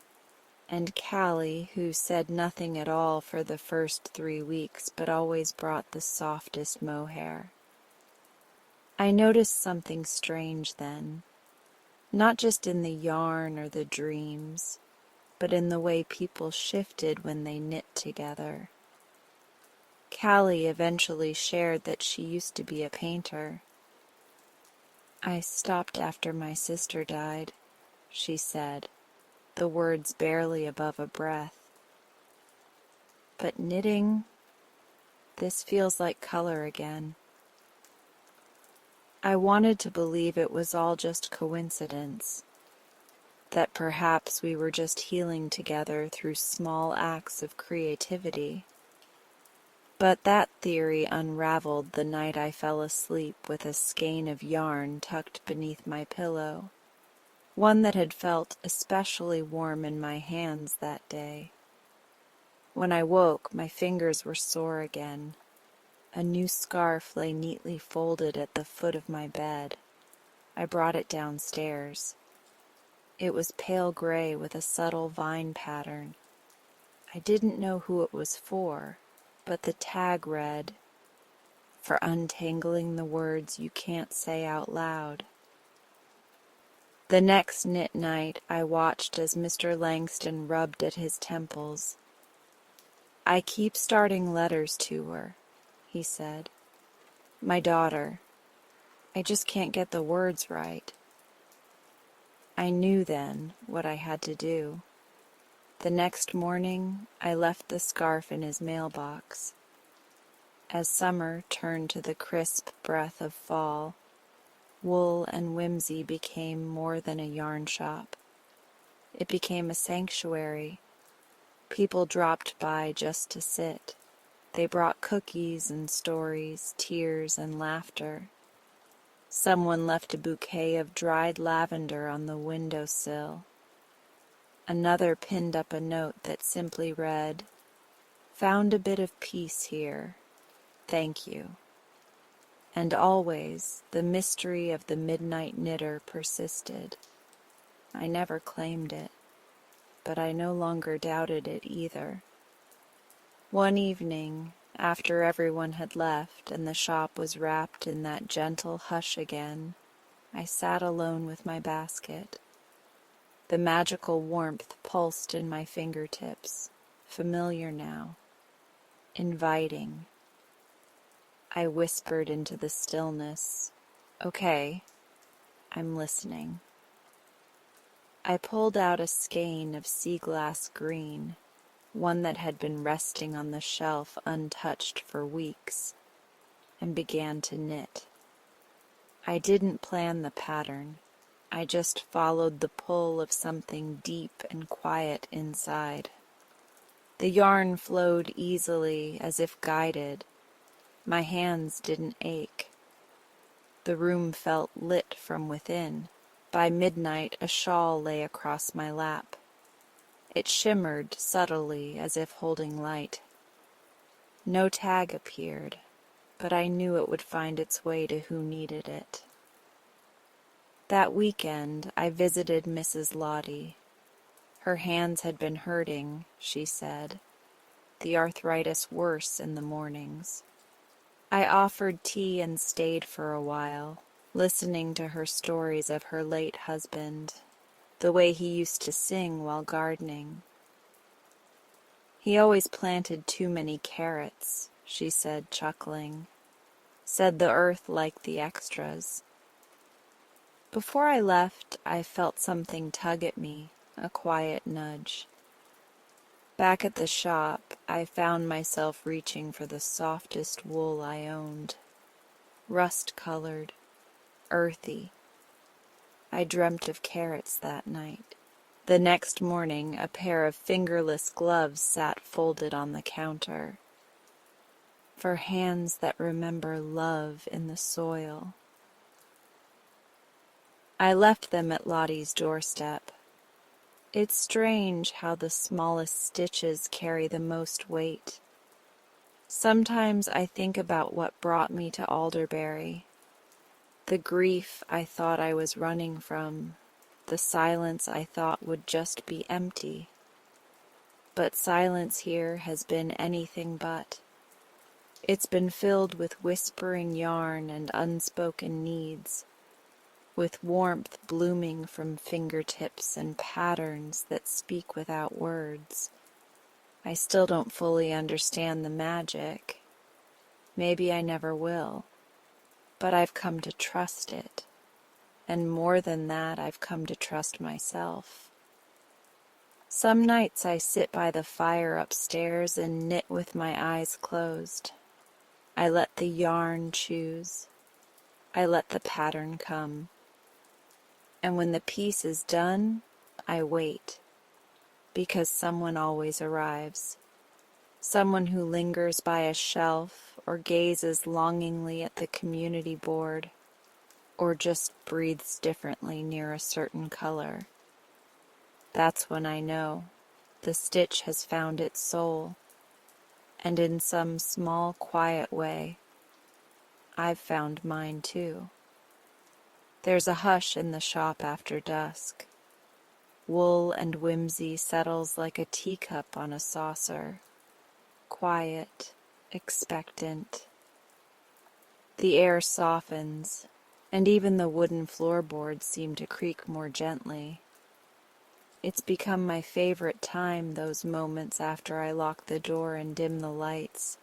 Speaker 1: And Callie, who said nothing at all for the first 3 weeks, but always brought the softest mohair. I noticed something strange then. Not just in the yarn or the dreams, but in the way people shifted when they knit together. Callie eventually shared that she used to be a painter. "I stopped after my sister died," she said, the words barely above a breath. "But knitting, this feels like color again." I wanted to believe it was all just coincidence, that perhaps we were just healing together through small acts of creativity. But that theory unraveled the night I fell asleep with a skein of yarn tucked beneath my pillow, one that had felt especially warm in my hands that day. When I woke, my fingers were sore again. A new scarf lay neatly folded at the foot of my bed. I brought it downstairs. It was pale gray with a subtle vine pattern. I didn't know who it was for, but the tag read, "For untangling the words you can't say out loud." The next knit night, I watched as Mr. Langston rubbed at his temples. "I keep starting letters to her," he said. "My daughter. I just can't get the words right." I knew then what I had to do. The next morning, I left the scarf in his mailbox. As summer turned to the crisp breath of fall, wool and whimsy became more than a yarn shop. It became a sanctuary. People dropped by just to sit. They brought cookies and stories, tears and laughter. Someone left a bouquet of dried lavender on the windowsill. Another pinned up a note that simply read, "Found a bit of peace here. Thank you." And always the mystery of the midnight knitter persisted. I never claimed it, but I no longer doubted it either. One evening, after everyone had left and the shop was wrapped in that gentle hush again, I sat alone with my basket. The magical warmth pulsed in my fingertips, familiar now, inviting. I whispered into the stillness, "Okay, I'm listening." I pulled out a skein of sea glass green, one that had been resting on the shelf untouched for weeks, and began to knit. I didn't plan the pattern. I just followed the pull of something deep and quiet inside. The yarn flowed easily, as if guided. My hands didn't ache. The room felt lit from within. By midnight, a shawl lay across my lap. It shimmered subtly, as if holding light. No tag appeared, but I knew it would find its way to who needed it. That weekend, I visited Mrs. Lottie. Her hands had been hurting, she said, the arthritis worse in the mornings. I offered tea and stayed for a while, listening to her stories of her late husband, the way he used to sing while gardening. He always planted too many carrots, she said, chuckling. Said the earth liked the extras. Before I left, I felt something tug at me, a quiet nudge. Back at the shop, I found myself reaching for the softest wool I owned. Rust-colored, earthy. I dreamt of carrots that night. The next morning, a pair of fingerless gloves sat folded on the counter. For hands that remember love in the soil. I left them at Lottie's doorstep. It's strange how the smallest stitches carry the most weight. Sometimes I think about what brought me to Alderberry. The grief I thought I was running from, the silence I thought would just be empty. But silence here has been anything but. It's been filled with whispering yarn and unspoken needs, with warmth blooming from fingertips and patterns that speak without words. I still don't fully understand the magic. Maybe I never will, but I've come to trust it. And more than that, I've come to trust myself. Some nights I sit by the fire upstairs and knit with my eyes closed. I let the yarn choose. I let the pattern come. And when the piece is done, I wait. Because someone always arrives. Someone who lingers by a shelf or gazes longingly at the community board, or just breathes differently near a certain color. That's when I know the stitch has found its soul, and in some small, quiet way, I've found mine too. There's a hush in the shop after dusk. Wool and whimsy settles like a teacup on a saucer, quiet, expectant. The air softens, and even the wooden floorboards seem to creak more gently. It's become my favorite time, those moments after I lock the door and dim the lights,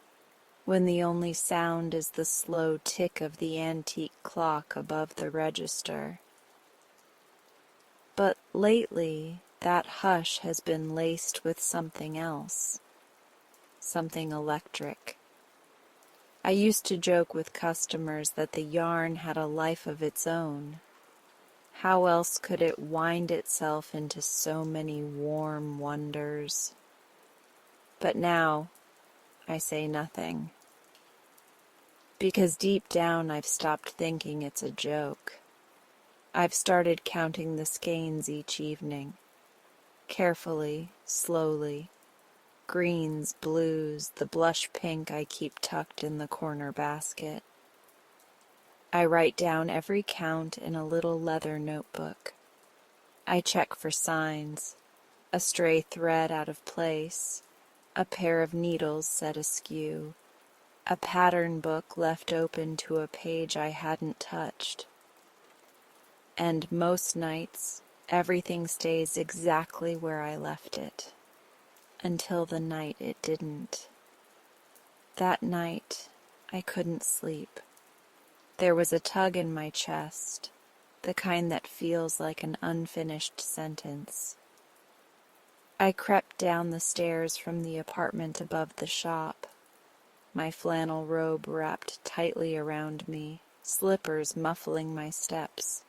Speaker 1: when the only sound is the slow tick of the antique clock above the register. But lately, that hush has been laced with something else, something electric. I used to joke with customers that the yarn had a life of its own. How else could it wind itself into so many warm wonders? But now, I say nothing. Because deep down I've stopped thinking it's a joke. I've started counting the skeins each evening. Carefully, slowly. Greens, blues, the blush pink I keep tucked in the corner basket. I write down every count in a little leather notebook. I check for signs, a stray thread out of place, a pair of needles set askew, a pattern book left open to a page I hadn't touched. And most nights, everything stays exactly where I left it, until the night it didn't. That night, I couldn't sleep. There was a tug in my chest, the kind that feels like an unfinished sentence. I crept down the stairs from the apartment above the shop, my flannel robe wrapped tightly around me, slippers muffling my steps.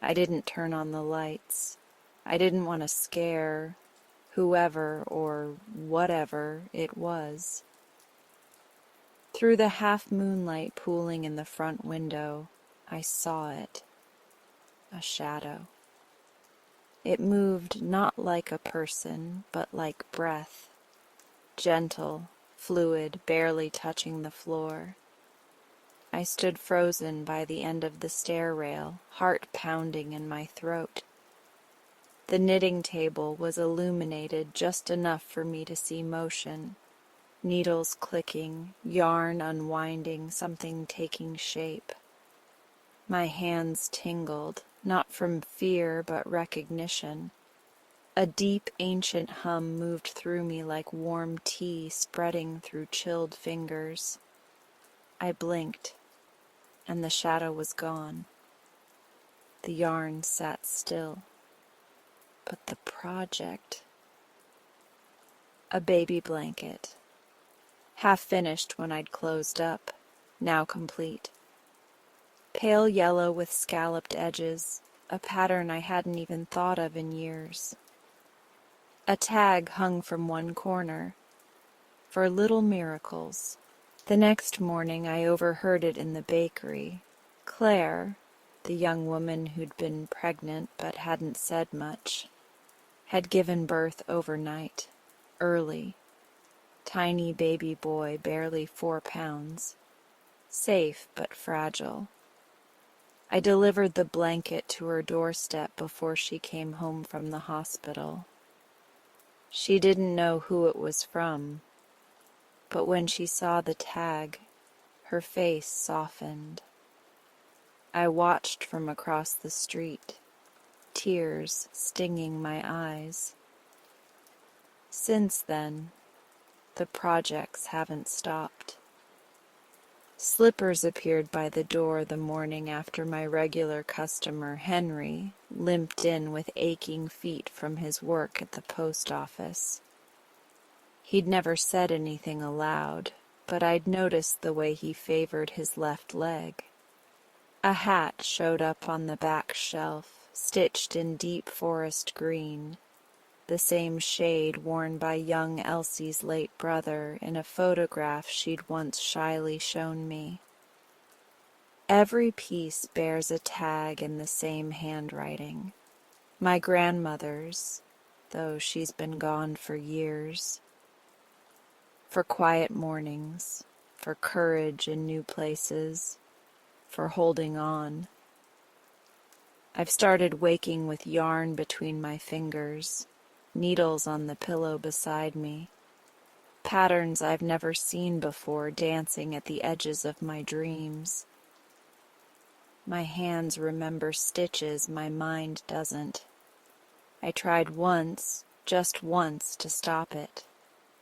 Speaker 1: I didn't turn on the lights. I didn't want to scare whoever or whatever it was. Through the half-moonlight pooling in the front window, I saw it, a shadow. It moved not like a person, but like breath, gentle, fluid, barely touching the floor. I stood frozen by the end of the stair rail, heart pounding in my throat. The knitting table was illuminated just enough for me to see motion. Needles clicking, yarn unwinding, something taking shape. My hands tingled, not from fear but recognition. A deep, ancient hum moved through me like warm tea spreading through chilled fingers. I blinked, and the shadow was gone. The yarn sat still. But the project... A baby blanket. Half finished when I'd closed up, now complete. Pale yellow with scalloped edges, a pattern I hadn't even thought of in years. A tag hung from one corner, for little miracles. The next morning I overheard it in the bakery. Claire, the young woman who'd been pregnant but hadn't said much, had given birth overnight, early. Tiny baby boy, barely 4 pounds. Safe but fragile. I delivered the blanket to her doorstep before she came home from the hospital. She didn't know who it was from, but when she saw the tag, her face softened. I watched from across the street, tears stinging my eyes. Since then, the projects haven't stopped. Slippers appeared by the door the morning after my regular customer, Henry, limped in with aching feet from his work at the post office. He'd never said anything aloud, but I'd noticed the way he favored his left leg. A hat showed up on the back shelf, stitched in deep forest green, the same shade worn by young Elsie's late brother in a photograph she'd once shyly shown me. Every piece bears a tag in the same handwriting. My grandmother's, though she's been gone for years. For quiet mornings, for courage in new places, for holding on. I've started waking with yarn between my fingers, needles on the pillow beside me, patterns I've never seen before dancing at the edges of my dreams. My hands remember stitches my mind doesn't. I tried once, just once, to stop it.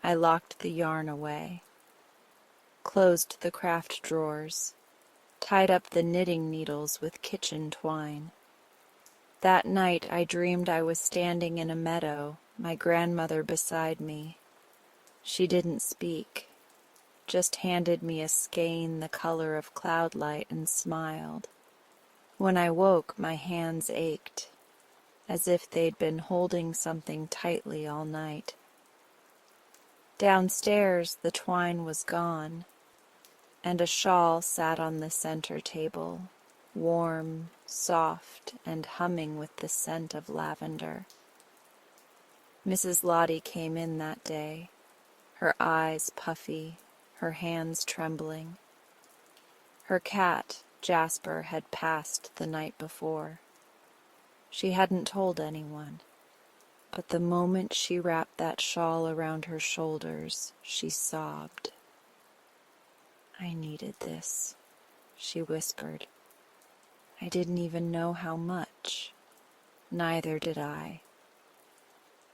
Speaker 1: I locked the yarn away, closed the craft drawers, tied up the knitting needles with kitchen twine. That night I dreamed I was standing in a meadow, my grandmother beside me. She didn't speak, just handed me a skein the color of cloudlight and smiled. When I woke, my hands ached, as if they'd been holding something tightly all night. Downstairs, the twine was gone, and a shawl sat on the center table, warm, soft, and humming with the scent of lavender. Mrs. Lottie came in that day, her eyes puffy, her hands trembling. Her cat, Jasper, had passed the night before. She hadn't told anyone, but the moment she wrapped that shawl around her shoulders, she sobbed. "I needed this," she whispered. "I didn't even know how much. Neither did I."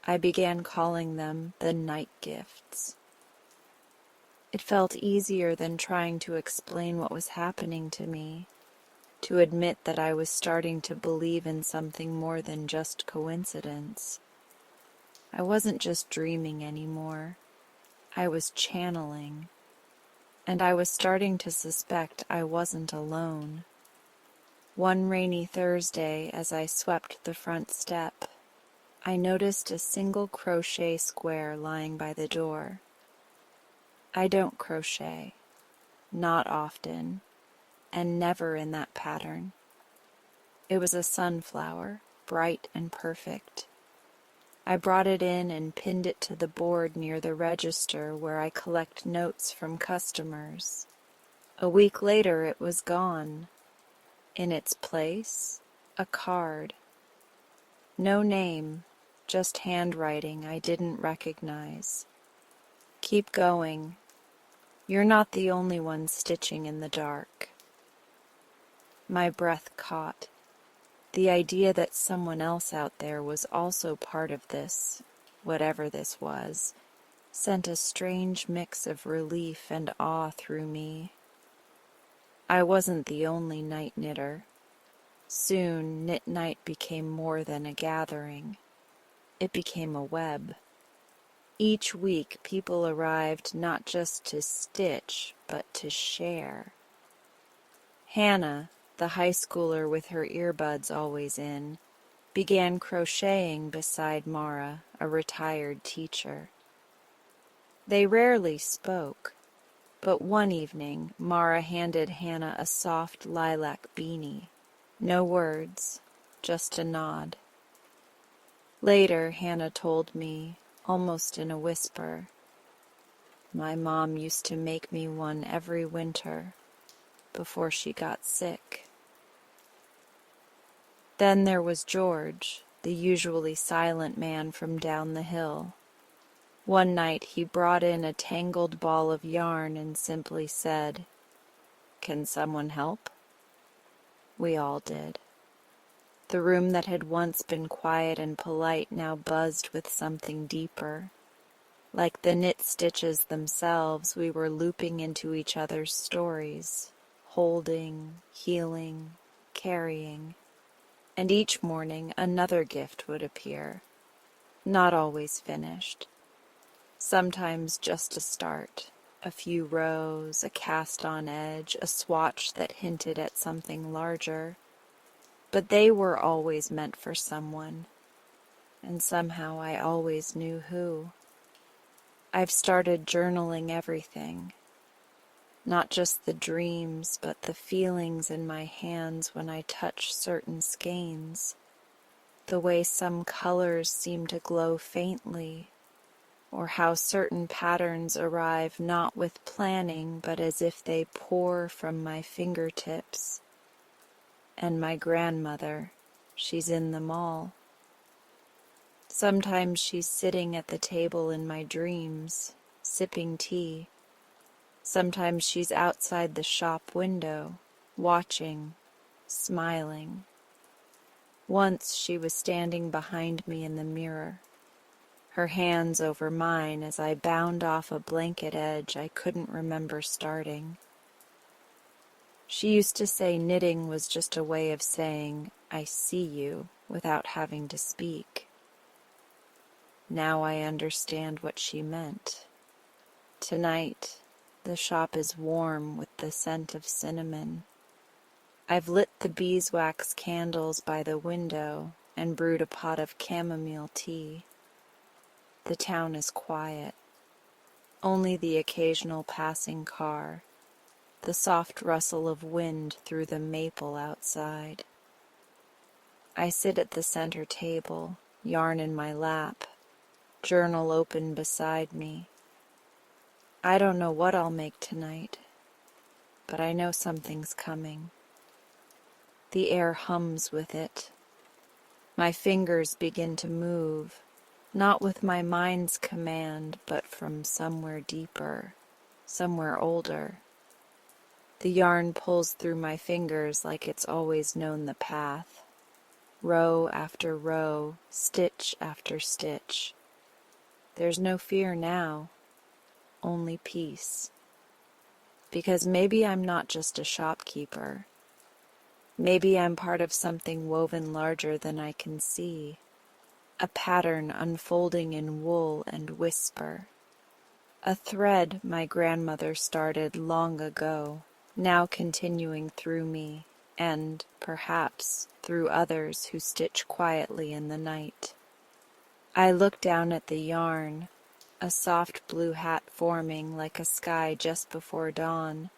Speaker 1: I began calling them the night gifts. It felt easier than trying to explain what was happening to me, to admit that I was starting to believe in something more than just coincidence. I wasn't just dreaming anymore. I was channeling, and I was starting to suspect I wasn't alone. One rainy Thursday, as I swept the front step, I noticed a single crochet square lying by the door. I don't crochet, not often, and never in that pattern. It was a sunflower, bright and perfect. I brought it in and pinned it to the board near the register where I collect notes from customers. A week later it was gone. In its place, a card. No name, just handwriting I didn't recognize. "Keep going. You're not the only one stitching in the dark." My breath caught. The idea that someone else out there was also part of this, whatever this was, sent a strange mix of relief and awe through me. I wasn't the only night knitter. Soon, knit night became more than a gathering. It became a web. Each week, people arrived not just to stitch, but to share. Hannah, the high schooler with her earbuds always in, began crocheting beside Mara, a retired teacher. They rarely spoke, but one evening Mara handed Hannah a soft lilac beanie. No words, just a nod. Later, Hannah told me, almost in a whisper, "My mom used to make me one every winter before she got sick." Then there was George, the usually silent man from down the hill. One night he brought in a tangled ball of yarn and simply said, "Can someone help?" We all did. The room that had once been quiet and polite now buzzed with something deeper. Like the knit stitches themselves, we were looping into each other's stories, holding, healing, carrying. And each morning another gift would appear, not always finished. Sometimes just a start, a few rows, a cast-on edge, a swatch that hinted at something larger. But they were always meant for someone, and somehow I always knew who. I've started journaling everything, not just the dreams, but the feelings in my hands when I touch certain skeins, the way some colors seem to glow faintly, or how certain patterns arrive not with planning, but as if they pour from my fingertips. And my grandmother, she's in them all. Sometimes she's sitting at the table in my dreams, sipping tea. Sometimes she's outside the shop window, watching, smiling. Once she was standing behind me in the mirror, her hands over mine as I bound off a blanket edge I couldn't remember starting. She used to say knitting was just a way of saying, "I see you," without having to speak. Now I understand what she meant. Tonight, the shop is warm with the scent of cinnamon. I've lit the beeswax candles by the window and brewed a pot of chamomile tea. The town is quiet. Only the occasional passing car, the soft rustle of wind through the maple outside. I sit at the center table, yarn in my lap, journal open beside me. I don't know what I'll make tonight, but I know something's coming. The air hums with it. My fingers begin to move, not with my mind's command, but from somewhere deeper, somewhere older. The yarn pulls through my fingers like it's always known the path, row after row, stitch after stitch. There's no fear now, only peace. Because maybe I'm not just a shopkeeper. Maybe I'm part of something woven larger than I can see, a pattern unfolding in wool and whisper, a thread my grandmother started long ago, now continuing through me, and, perhaps, through others who stitch quietly in the night. I look down at the yarn, a soft blue hat forming like a sky just before dawn.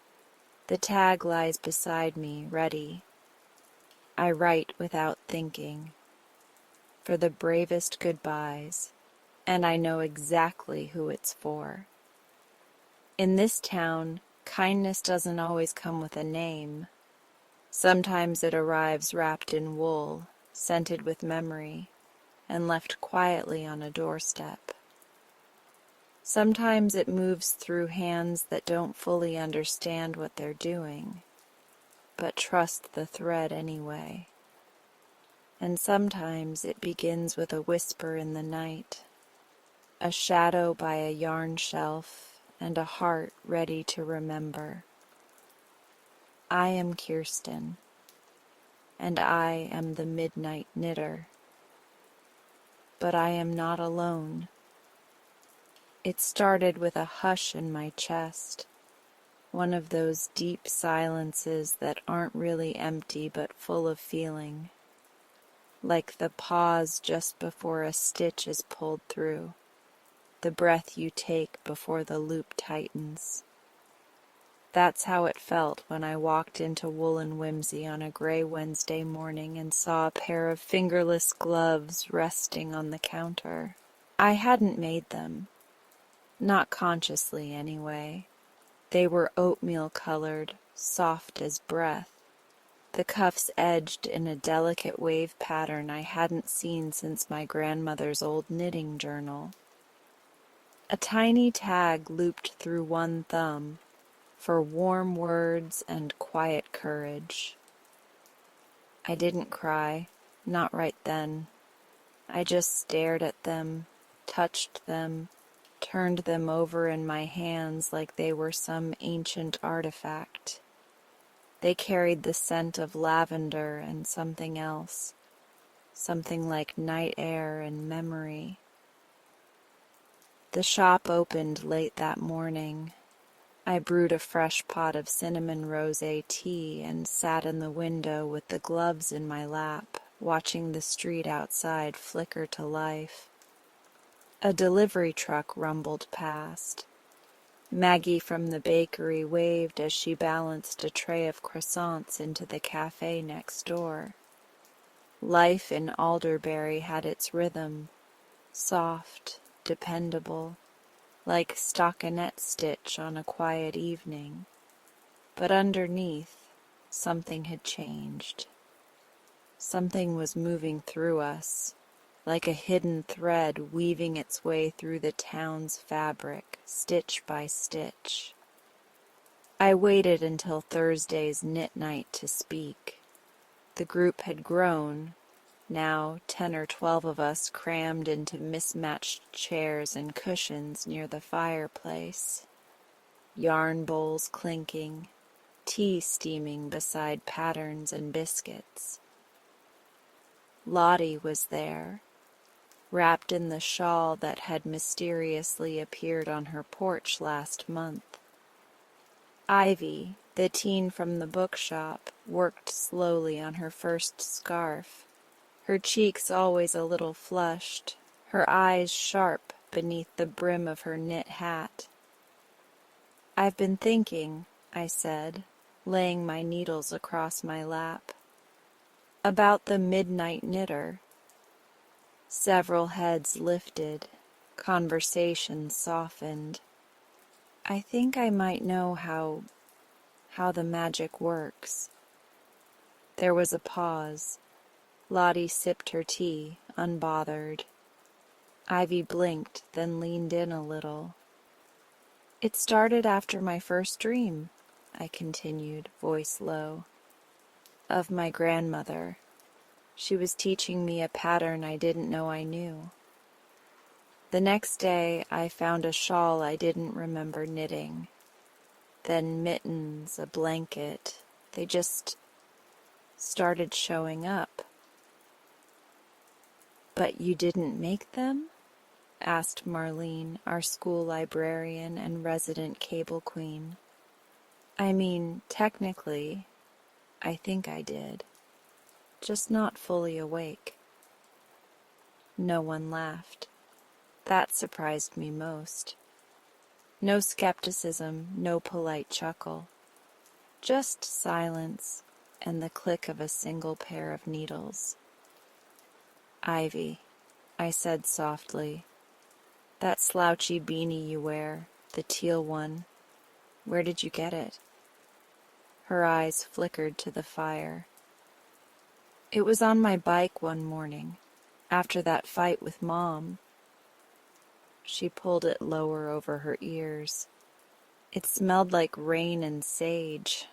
Speaker 1: The tag lies beside me, ready. I write without thinking, for the bravest goodbyes, and I know exactly who it's for. In this town, kindness doesn't always come with a name. Sometimes it arrives wrapped in wool, scented with memory, and left quietly on a doorstep. Sometimes it moves through hands that don't fully understand what they're doing, but trust the thread anyway. and sometimes it begins with a whisper in the night, a shadow by a yarn shelf, and a heart ready to remember. I am Kirsten, and I am the midnight knitter. But I am not alone. It started with a hush in my chest, one of those deep silences that aren't really empty but full of feeling, like the pause just before a stitch is pulled through, the breath you take before the loop tightens. That's how it felt when I walked into Woolen Whimsy on a gray Wednesday morning and saw a pair of fingerless gloves resting on the counter. I hadn't made them, not consciously anyway. They were oatmeal-colored, soft as breath, the cuffs edged in a delicate wave pattern I hadn't seen since my grandmother's old knitting journal. A tiny tag looped through one thumb, for warm words and quiet courage. I didn't cry, not right then. I just stared at them, touched them, turned them over in my hands like they were some ancient artifact. They carried the scent of lavender and something else, something like night air and memory. The shop opened late that morning. I brewed a fresh pot of cinnamon rosé tea and sat in the window with the gloves in my lap, watching the street outside flicker to life. A delivery truck rumbled past. Maggie from the bakery waved as she balanced a tray of croissants into the cafe next door. Life in Alderberry had its rhythm, soft, dependable, like stockinette stitch on a quiet evening. But underneath, something had changed. Something was moving through us, like a hidden thread weaving its way through the town's fabric, stitch by stitch. I waited until Thursday's knit night to speak. The group had grown, now 10 or 12 of us crammed into mismatched chairs and cushions near the fireplace, yarn bowls clinking, tea steaming beside patterns and biscuits. Lottie was there, wrapped in the shawl that had mysteriously appeared on her porch last month. Ivy, the teen from the bookshop, worked slowly on her first scarf, her cheeks always a little flushed, her eyes sharp beneath the brim of her knit hat. "I've been thinking," I said, laying my needles across my lap, "about the midnight knitter." Several heads lifted, conversation softened. "I think I might know how the magic works." There was a pause. Lottie sipped her tea, unbothered. Ivy blinked, then leaned in a little. "It started after my first dream," I continued, voice low, "of my grandmother. She was teaching me a pattern I didn't know I knew. The next day I found a shawl I didn't remember knitting. Then mittens, a blanket. They just started showing up." "But you didn't make them?" asked Marlene, our school librarian and resident cable queen. "I mean, technically, I think I did. Just not fully awake." No one laughed. That surprised me most. No skepticism, no polite chuckle. Just silence and the click of a single pair of needles. "Ivy," I said softly, "that slouchy beanie you wear, the teal one, where did you get it?" Her eyes flickered to the fire. "It was on my bike one morning, after that fight with Mom." She pulled it lower over her ears. "It smelled like rain and sage.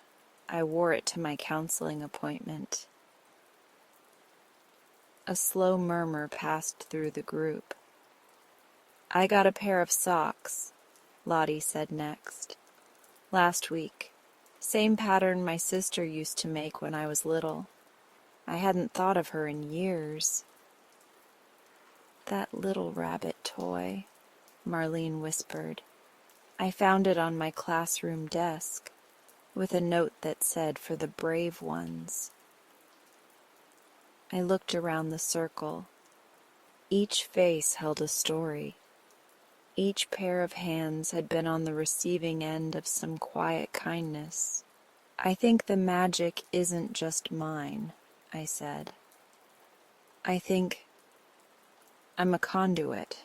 Speaker 1: I wore it to my counseling appointment." A slow murmur passed through the group. "I got a pair of socks," Lottie said next. "Last week. Same pattern my sister used to make when I was little. I hadn't thought of her in years." "That little rabbit toy," Marlene whispered. "I found it on my classroom desk, with a note that said, 'For the brave ones.'" I looked around the circle. Each face held a story. Each pair of hands had been on the receiving end of some quiet kindness. "I think the magic isn't just mine," I said. "I think I'm a conduit,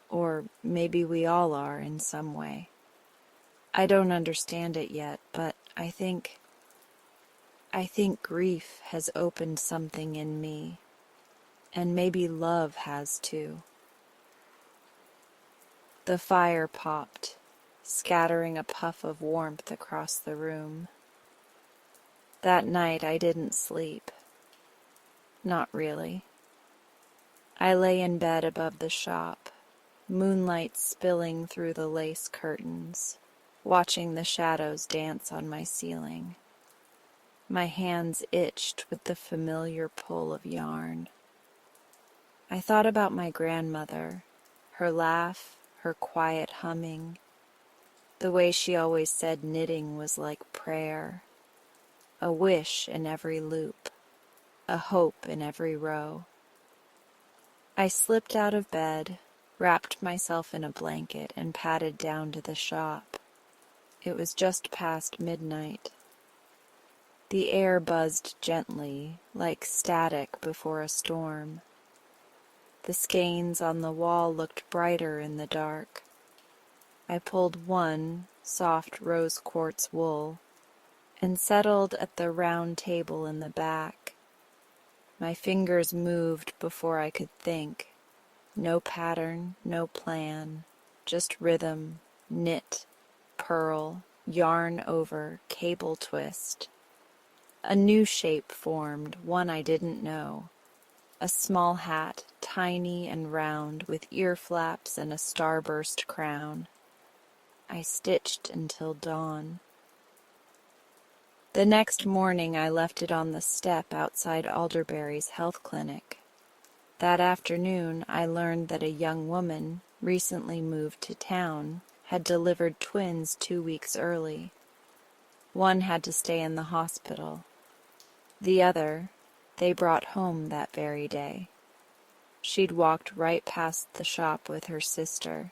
Speaker 1: or maybe we all are in some way. I don't understand it yet, but I think grief has opened something in me, and maybe love has too." The fire popped, scattering a puff of warmth across the room. That night I didn't sleep. Not really. I lay in bed above the shop, moonlight spilling through the lace curtains, watching the shadows dance on my ceiling. My hands itched with the familiar pull of yarn. I thought about my grandmother, her laugh, her quiet humming, the way she always said knitting was like prayer, a wish in every loop, a hope in every row. I slipped out of bed, wrapped myself in a blanket, and padded down to the shop. It was just past midnight. The air buzzed gently, like static before a storm. The skeins on the wall looked brighter in the dark. I pulled one soft rose quartz wool and settled at the round table in the back. My fingers moved before I could think. No pattern, no plan, just rhythm, knit, purl, yarn over, cable twist. A new shape formed, one I didn't know. A small hat, tiny and round, with ear flaps and a starburst crown. I stitched until dawn. The next morning I left it on the step outside Alderberry's health clinic. That afternoon I learned that a young woman, recently moved to town, had delivered twins 2 weeks early. One had to stay in the hospital. The other, they brought home that very day. She'd walked right past the shop with her sister,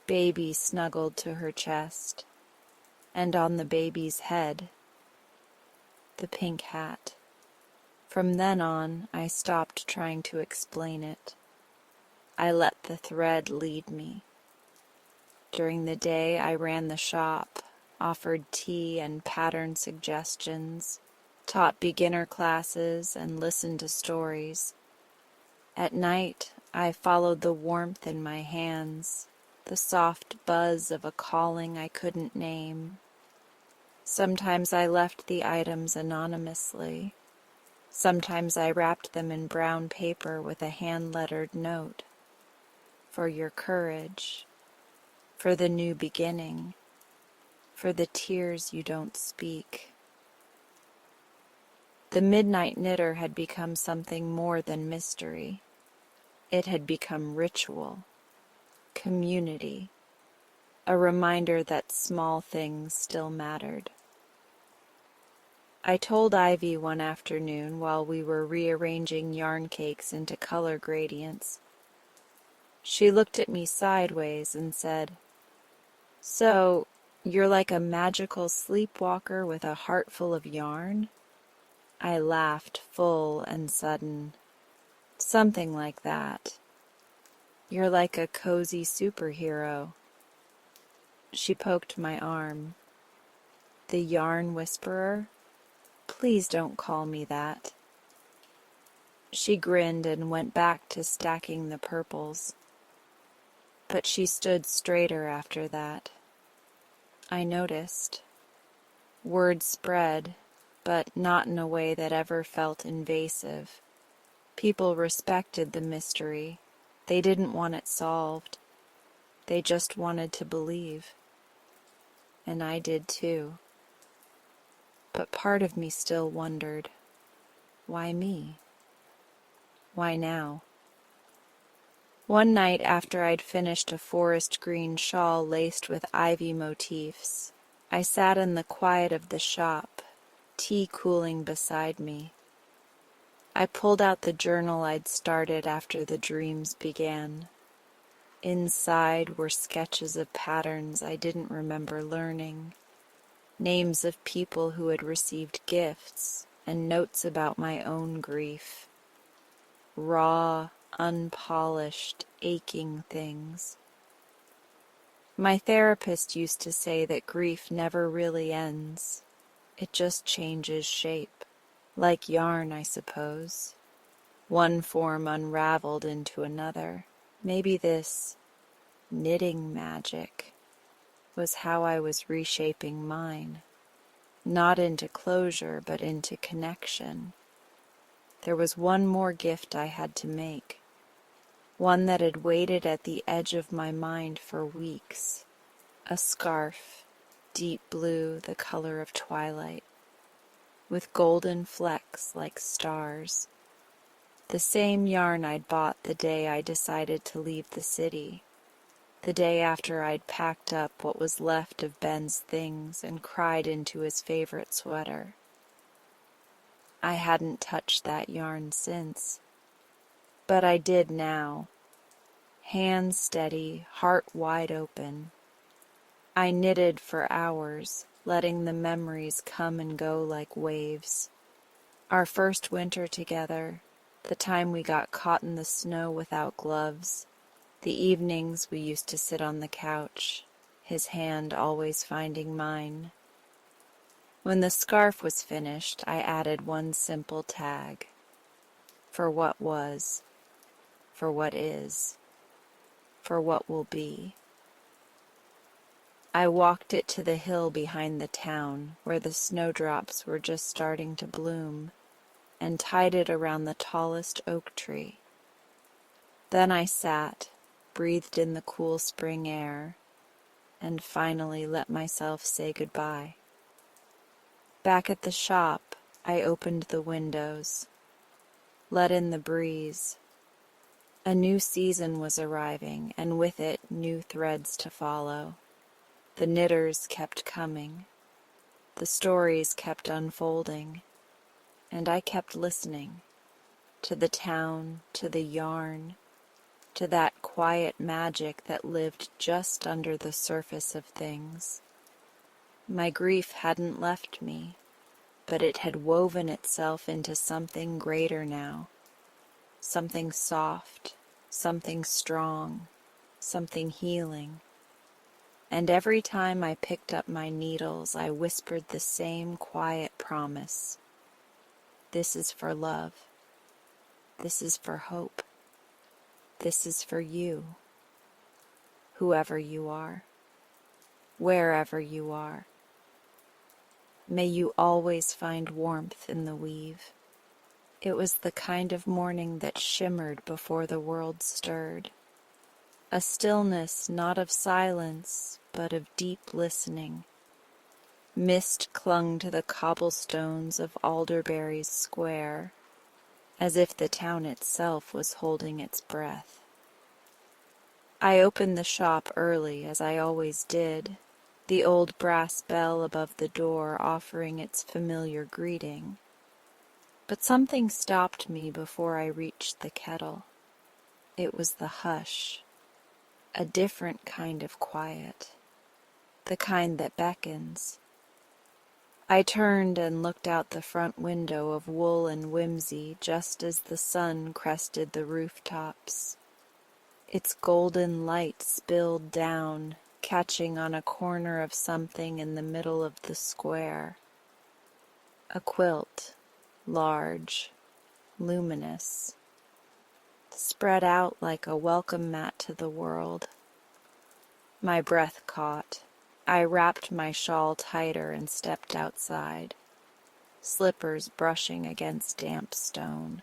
Speaker 1: baby snuggled to her chest, and on the baby's head, the pink hat. From then on, I stopped trying to explain it. I let the thread lead me. During the day, I ran the shop, offered tea and pattern suggestions, taught beginner classes, and listened to stories. At night, I followed the warmth in my hands, the soft buzz of a calling I couldn't name. Sometimes I left the items anonymously. Sometimes I wrapped them in brown paper with a hand-lettered note. For your courage, for the new beginning, for the tears you don't speak. The Midnight Knitter had become something more than mystery. It had become ritual, community, a reminder that small things still mattered. I told Ivy one afternoon while we were rearranging yarn cakes into color gradients. She looked at me sideways and said, "So, you're like a magical sleepwalker with a heart full of yarn?" I laughed, full and sudden. "Something like that. You're like a cozy superhero." She poked my arm. "The yarn whisperer? Please don't call me that." She grinned and went back to stacking the purples. But she stood straighter after that. I noticed. Word spread, but not in a way that ever felt invasive. People respected the mystery. They didn't want it solved. They just wanted to believe. And I did too. But part of me still wondered, why me? Why now? One night after I'd finished a forest green shawl laced with ivy motifs, I sat in the quiet of the shop, tea cooling beside me. I pulled out the journal I'd started after the dreams began. Inside were sketches of patterns I didn't remember learning, names of people who had received gifts, and notes about my own grief. Raw, unpolished, aching things. My therapist used to say that grief never really ends. It just changes shape. Like yarn, I suppose. One form unraveled into another. Maybe this knitting magic was how I was reshaping mine. Not into closure, but into connection. There was one more gift I had to make. One that had waited at the edge of my mind for weeks. A scarf, deep blue, the color of twilight, with golden flecks like stars. The same yarn I'd bought the day I decided to leave the city, the day after I'd packed up what was left of Ben's things and cried into his favorite sweater. I hadn't touched that yarn since, but I did now. Hands steady, heart wide open. I knitted for hours, letting the memories come and go like waves. Our first winter together, the time we got caught in the snow without gloves, the evenings we used to sit on the couch, his hand always finding mine. When the scarf was finished, I added one simple tag. For what was, for what is, for what will be. I walked it to the hill behind the town, where the snowdrops were just starting to bloom, and tied it around the tallest oak tree. Then I sat, breathed in the cool spring air, and finally let myself say goodbye. Back at the shop, I opened the windows, let in the breeze. A new season was arriving, and with it new threads to follow. The knitters kept coming. The stories kept unfolding, and I kept listening to the town, to the yarn, to that quiet magic that lived just under the surface of things. My grief hadn't left me, but it had woven itself into something greater now, something soft, something strong, something healing. And every time I picked up my needles, I whispered the same quiet promise. This is for love. This is for hope. This is for you, whoever you are, wherever you are. May you always find warmth in the weave. It was the kind of morning that shimmered before the world stirred. A stillness not of silence, but of deep listening. Mist clung to the cobblestones of Alderberry's Square, as if the town itself was holding its breath. I opened the shop early, as I always did, the old brass bell above the door offering its familiar greeting. But something stopped me before I reached the kettle. It was the hush, a different kind of quiet, the kind that beckons. I turned and looked out the front window of Wool and Whimsy just as the sun crested the rooftops. Its golden light spilled down, catching on a corner of something in the middle of the square. A quilt, large, luminous, spread out like a welcome mat to the world. My breath caught. I wrapped my shawl tighter and stepped outside, slippers brushing against damp stone.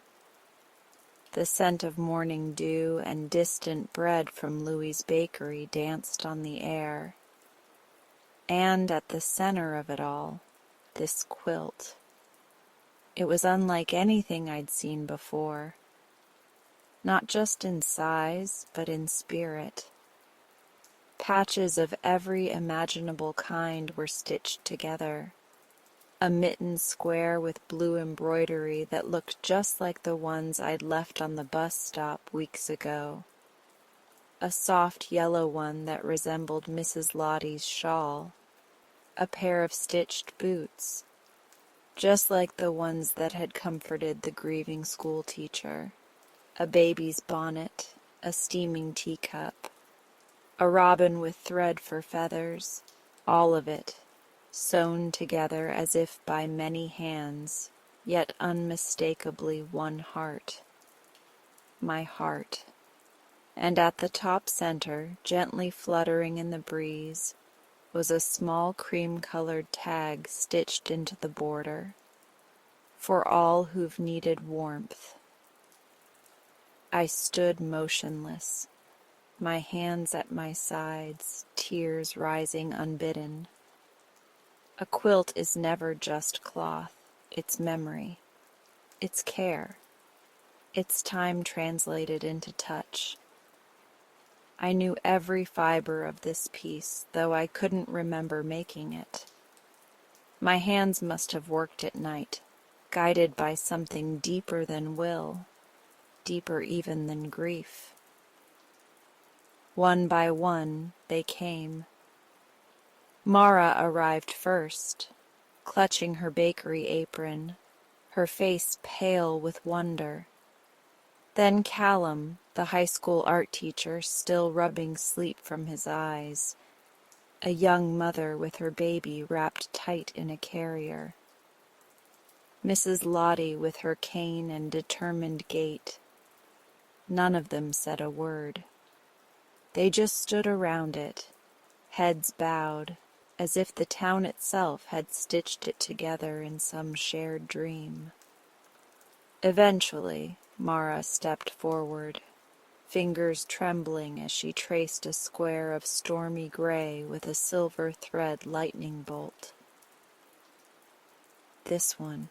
Speaker 1: The scent of morning dew and distant bread from Louie's bakery danced on the air. And at the center of it all, this quilt. It was unlike anything I'd seen before, not just in size, but in spirit. Patches of every imaginable kind were stitched together. A mitten square with blue embroidery that looked just like the ones I'd left on the bus stop weeks ago. A soft yellow one that resembled Mrs. Lottie's shawl. A pair of stitched boots, just like the ones that had comforted the grieving school teacher. A baby's bonnet, a steaming teacup, a robin with thread for feathers, all of it, sewn together as if by many hands, yet unmistakably one heart. My heart. And at the top center, gently fluttering in the breeze, was a small cream-colored tag stitched into the border. For all who've needed warmth. I stood motionless, my hands at my sides, tears rising unbidden. A quilt is never just cloth, it's memory, it's care, it's time translated into touch. I knew every fiber of this piece, though I couldn't remember making it. My hands must have worked at night, guided by something deeper than will, deeper even than grief. One by one, they came. Mara arrived first, clutching her bakery apron, her face pale with wonder. Then Callum, the high school art teacher, still rubbing sleep from his eyes, a young mother with her baby wrapped tight in a carrier. Mrs. Lottie with her cane and determined gait. None of them said a word. They just stood around it, heads bowed, as if the town itself had stitched it together in some shared dream. Eventually, Mara stepped forward, fingers trembling as she traced a square of stormy gray with a silver thread lightning bolt. This one.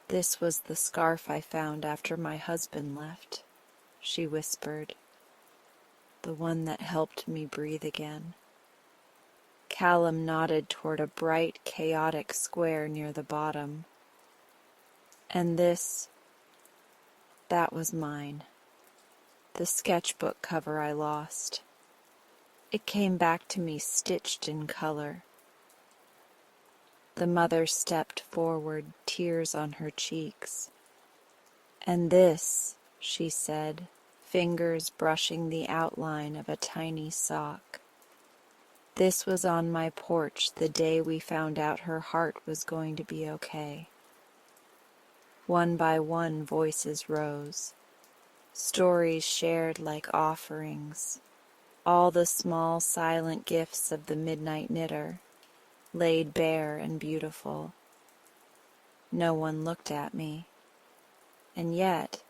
Speaker 1: This was the scarf I found after my husband left, she whispered. The one that helped me breathe again. Callum nodded toward a bright, chaotic square near the bottom. And this, that was mine. The sketchbook cover I lost. It came back to me stitched in color. The mother stepped forward, tears on her cheeks. And this, she said, fingers brushing the outline of a tiny sock. This was on my porch the day we found out her heart was going to be okay. One by one, voices rose, stories shared like offerings, all the small silent gifts of the midnight knitter, laid bare and beautiful. No one looked at me, and yet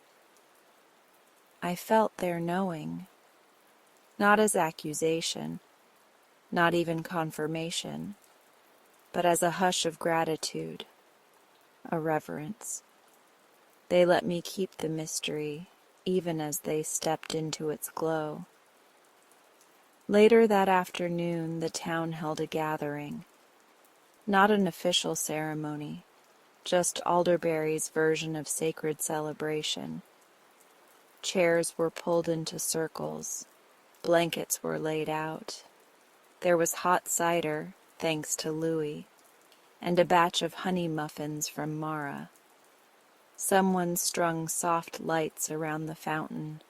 Speaker 1: I felt their knowing, not as accusation, not even confirmation, but as a hush of gratitude, a reverence. They let me keep the mystery, even as they stepped into its glow. Later that afternoon, the town held a gathering. Not an official ceremony, just Alderberry's version of sacred celebration. Chairs were pulled into circles, blankets were laid out. There was hot cider, thanks to Louie, and a batch of honey muffins from Mara. Someone strung soft lights around the fountain.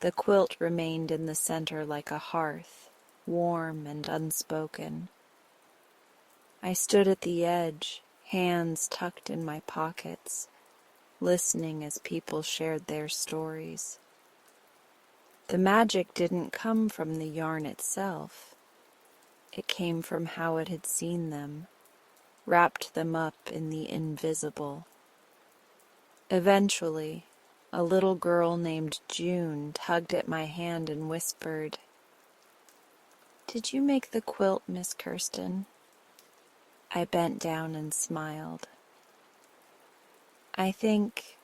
Speaker 1: The quilt remained in the center like a hearth, warm and unspoken. I stood at the edge, hands tucked in my pockets, listening as people shared their stories. The magic didn't come from the yarn itself. It came from how it had seen them, wrapped them up in the invisible. Eventually, A little girl named June tugged at my hand and whispered, "Did you make the quilt, Miss Kirsten?" I bent down and smiled. I think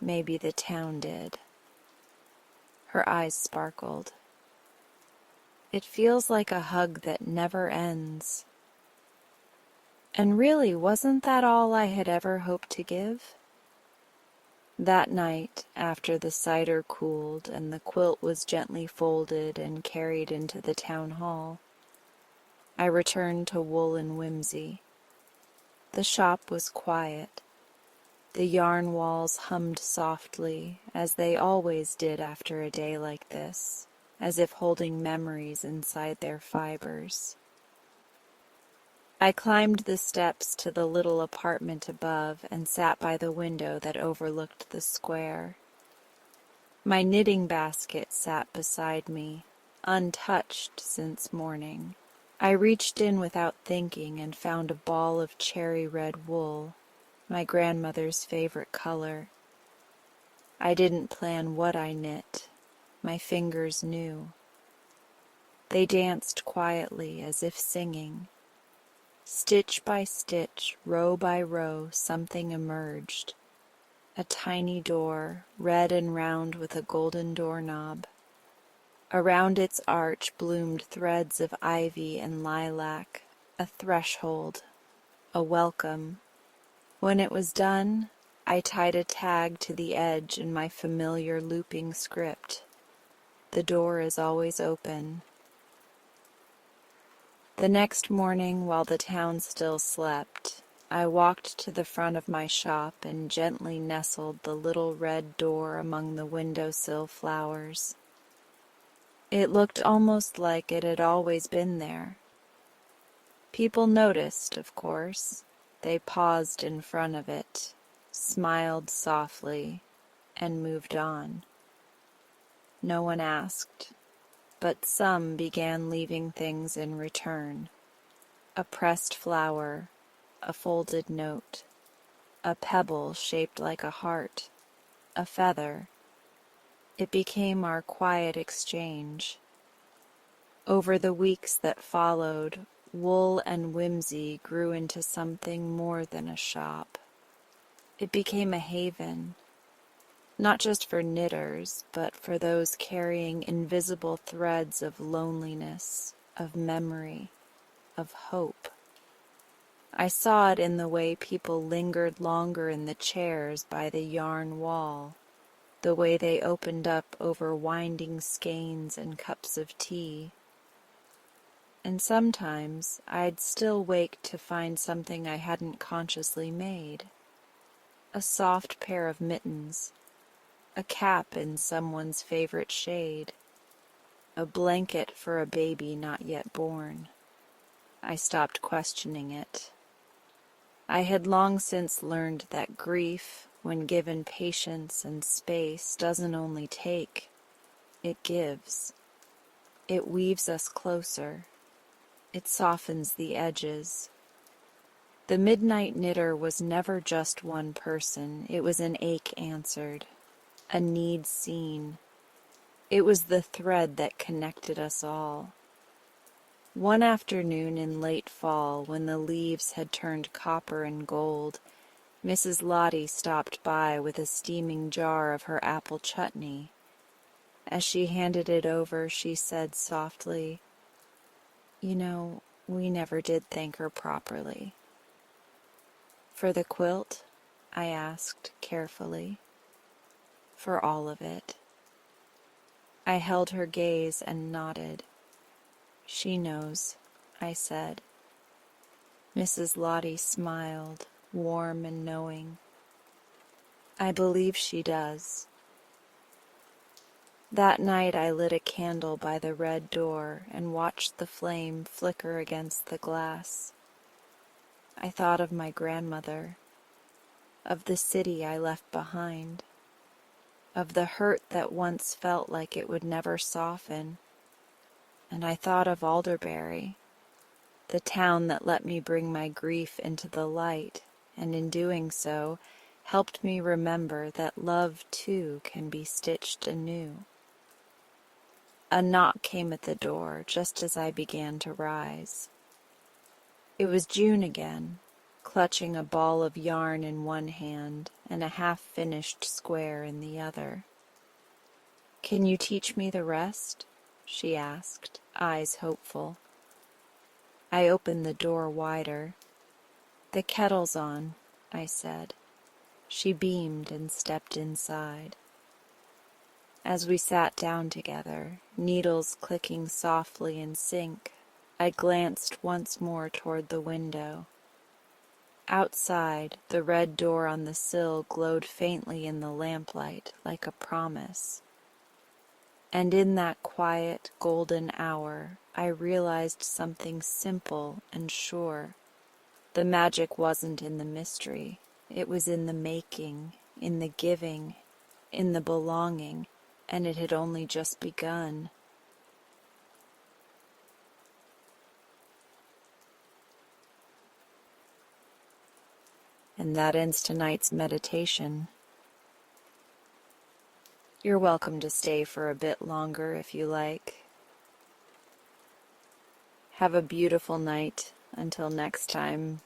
Speaker 1: maybe the town did. Her eyes sparkled. It feels like a hug that never ends. And really, wasn't that all I had ever hoped to give? That night, after the cider cooled and the quilt was gently folded and carried into the town hall, I returned to Wool and Whimsy. The shop was quiet. The yarn walls hummed softly, as they always did after a day like this, as if holding memories inside their fibers. I climbed the steps to the little apartment above and sat by the window that overlooked the square. My knitting basket sat beside me, untouched since morning. I reached in without thinking and found a ball of cherry red wool, my grandmother's favorite color. I didn't plan what I knit. My fingers knew. They danced quietly as if singing. Stitch by stitch, row by row, something emerged. A tiny door, red and round with a golden doorknob. Around its arch bloomed threads of ivy and lilac, a threshold, a welcome. When it was done, I tied a tag to the edge in my familiar looping script. The door is always open. The next morning, while the town still slept, I walked to the front of my shop and gently nestled the little red door among the windowsill flowers. It looked almost like it had always been there. People noticed, of course. They paused in front of it, smiled softly, and moved on. No one asked, but some began leaving things in return. A pressed flower, a folded note, a pebble shaped like a heart, a feather. It became our quiet exchange. Over the weeks that followed, Wool and Whimsy grew into something more than a shop. It became a haven, not just for knitters, but for those carrying invisible threads of loneliness, of memory, of hope. I saw it in the way people lingered longer in the chairs by the yarn wall, the way they opened up over winding skeins and cups of tea. And sometimes I'd still wake to find something I hadn't consciously made. A soft pair of mittens, a cap in someone's favorite shade, a blanket for a baby not yet born. I stopped questioning it. I had long since learned that grief, when given patience and space, doesn't only take, it gives. It weaves us closer. It softens the edges. The midnight knitter was never just one person. It was an ache answered, a need seen. It was the thread that connected us all. One afternoon in late fall, when the leaves had turned copper and gold, Mrs. Lottie stopped by with a steaming jar of her apple chutney. As she handed it over, she said softly, "You know, we never did thank her properly." "For the quilt?" I asked carefully. "For all of it." I held her gaze and nodded. "She knows," I said. Mrs. Lottie smiled, warm and knowing. "I believe she does." That night I lit a candle by the red door and watched the flame flicker against the glass. I thought of my grandmother, of the city I left behind, of the hurt that once felt like it would never soften, and I thought of Alderbury, the town that let me bring my grief into the light, and in doing so, helped me remember that love too can be stitched anew. A knock came at the door just as I began to rise. It was June again, clutching a ball of yarn in one hand and a half-finished square in the other. "Can you teach me the rest?" she asked, eyes hopeful. I opened the door wider. "The kettle's on," I said. She beamed and stepped inside. As we sat down together, needles clicking softly in sync, I glanced once more toward the window. Outside, the red door on the sill glowed faintly in the lamplight like a promise. And in that quiet, golden hour, I realized something simple and sure. The magic wasn't in the mystery. It was in the making, in the giving, in the belonging, and it had only just begun. And that ends tonight's meditation. You're welcome to stay for a bit longer if you like. Have a beautiful night. Until next time.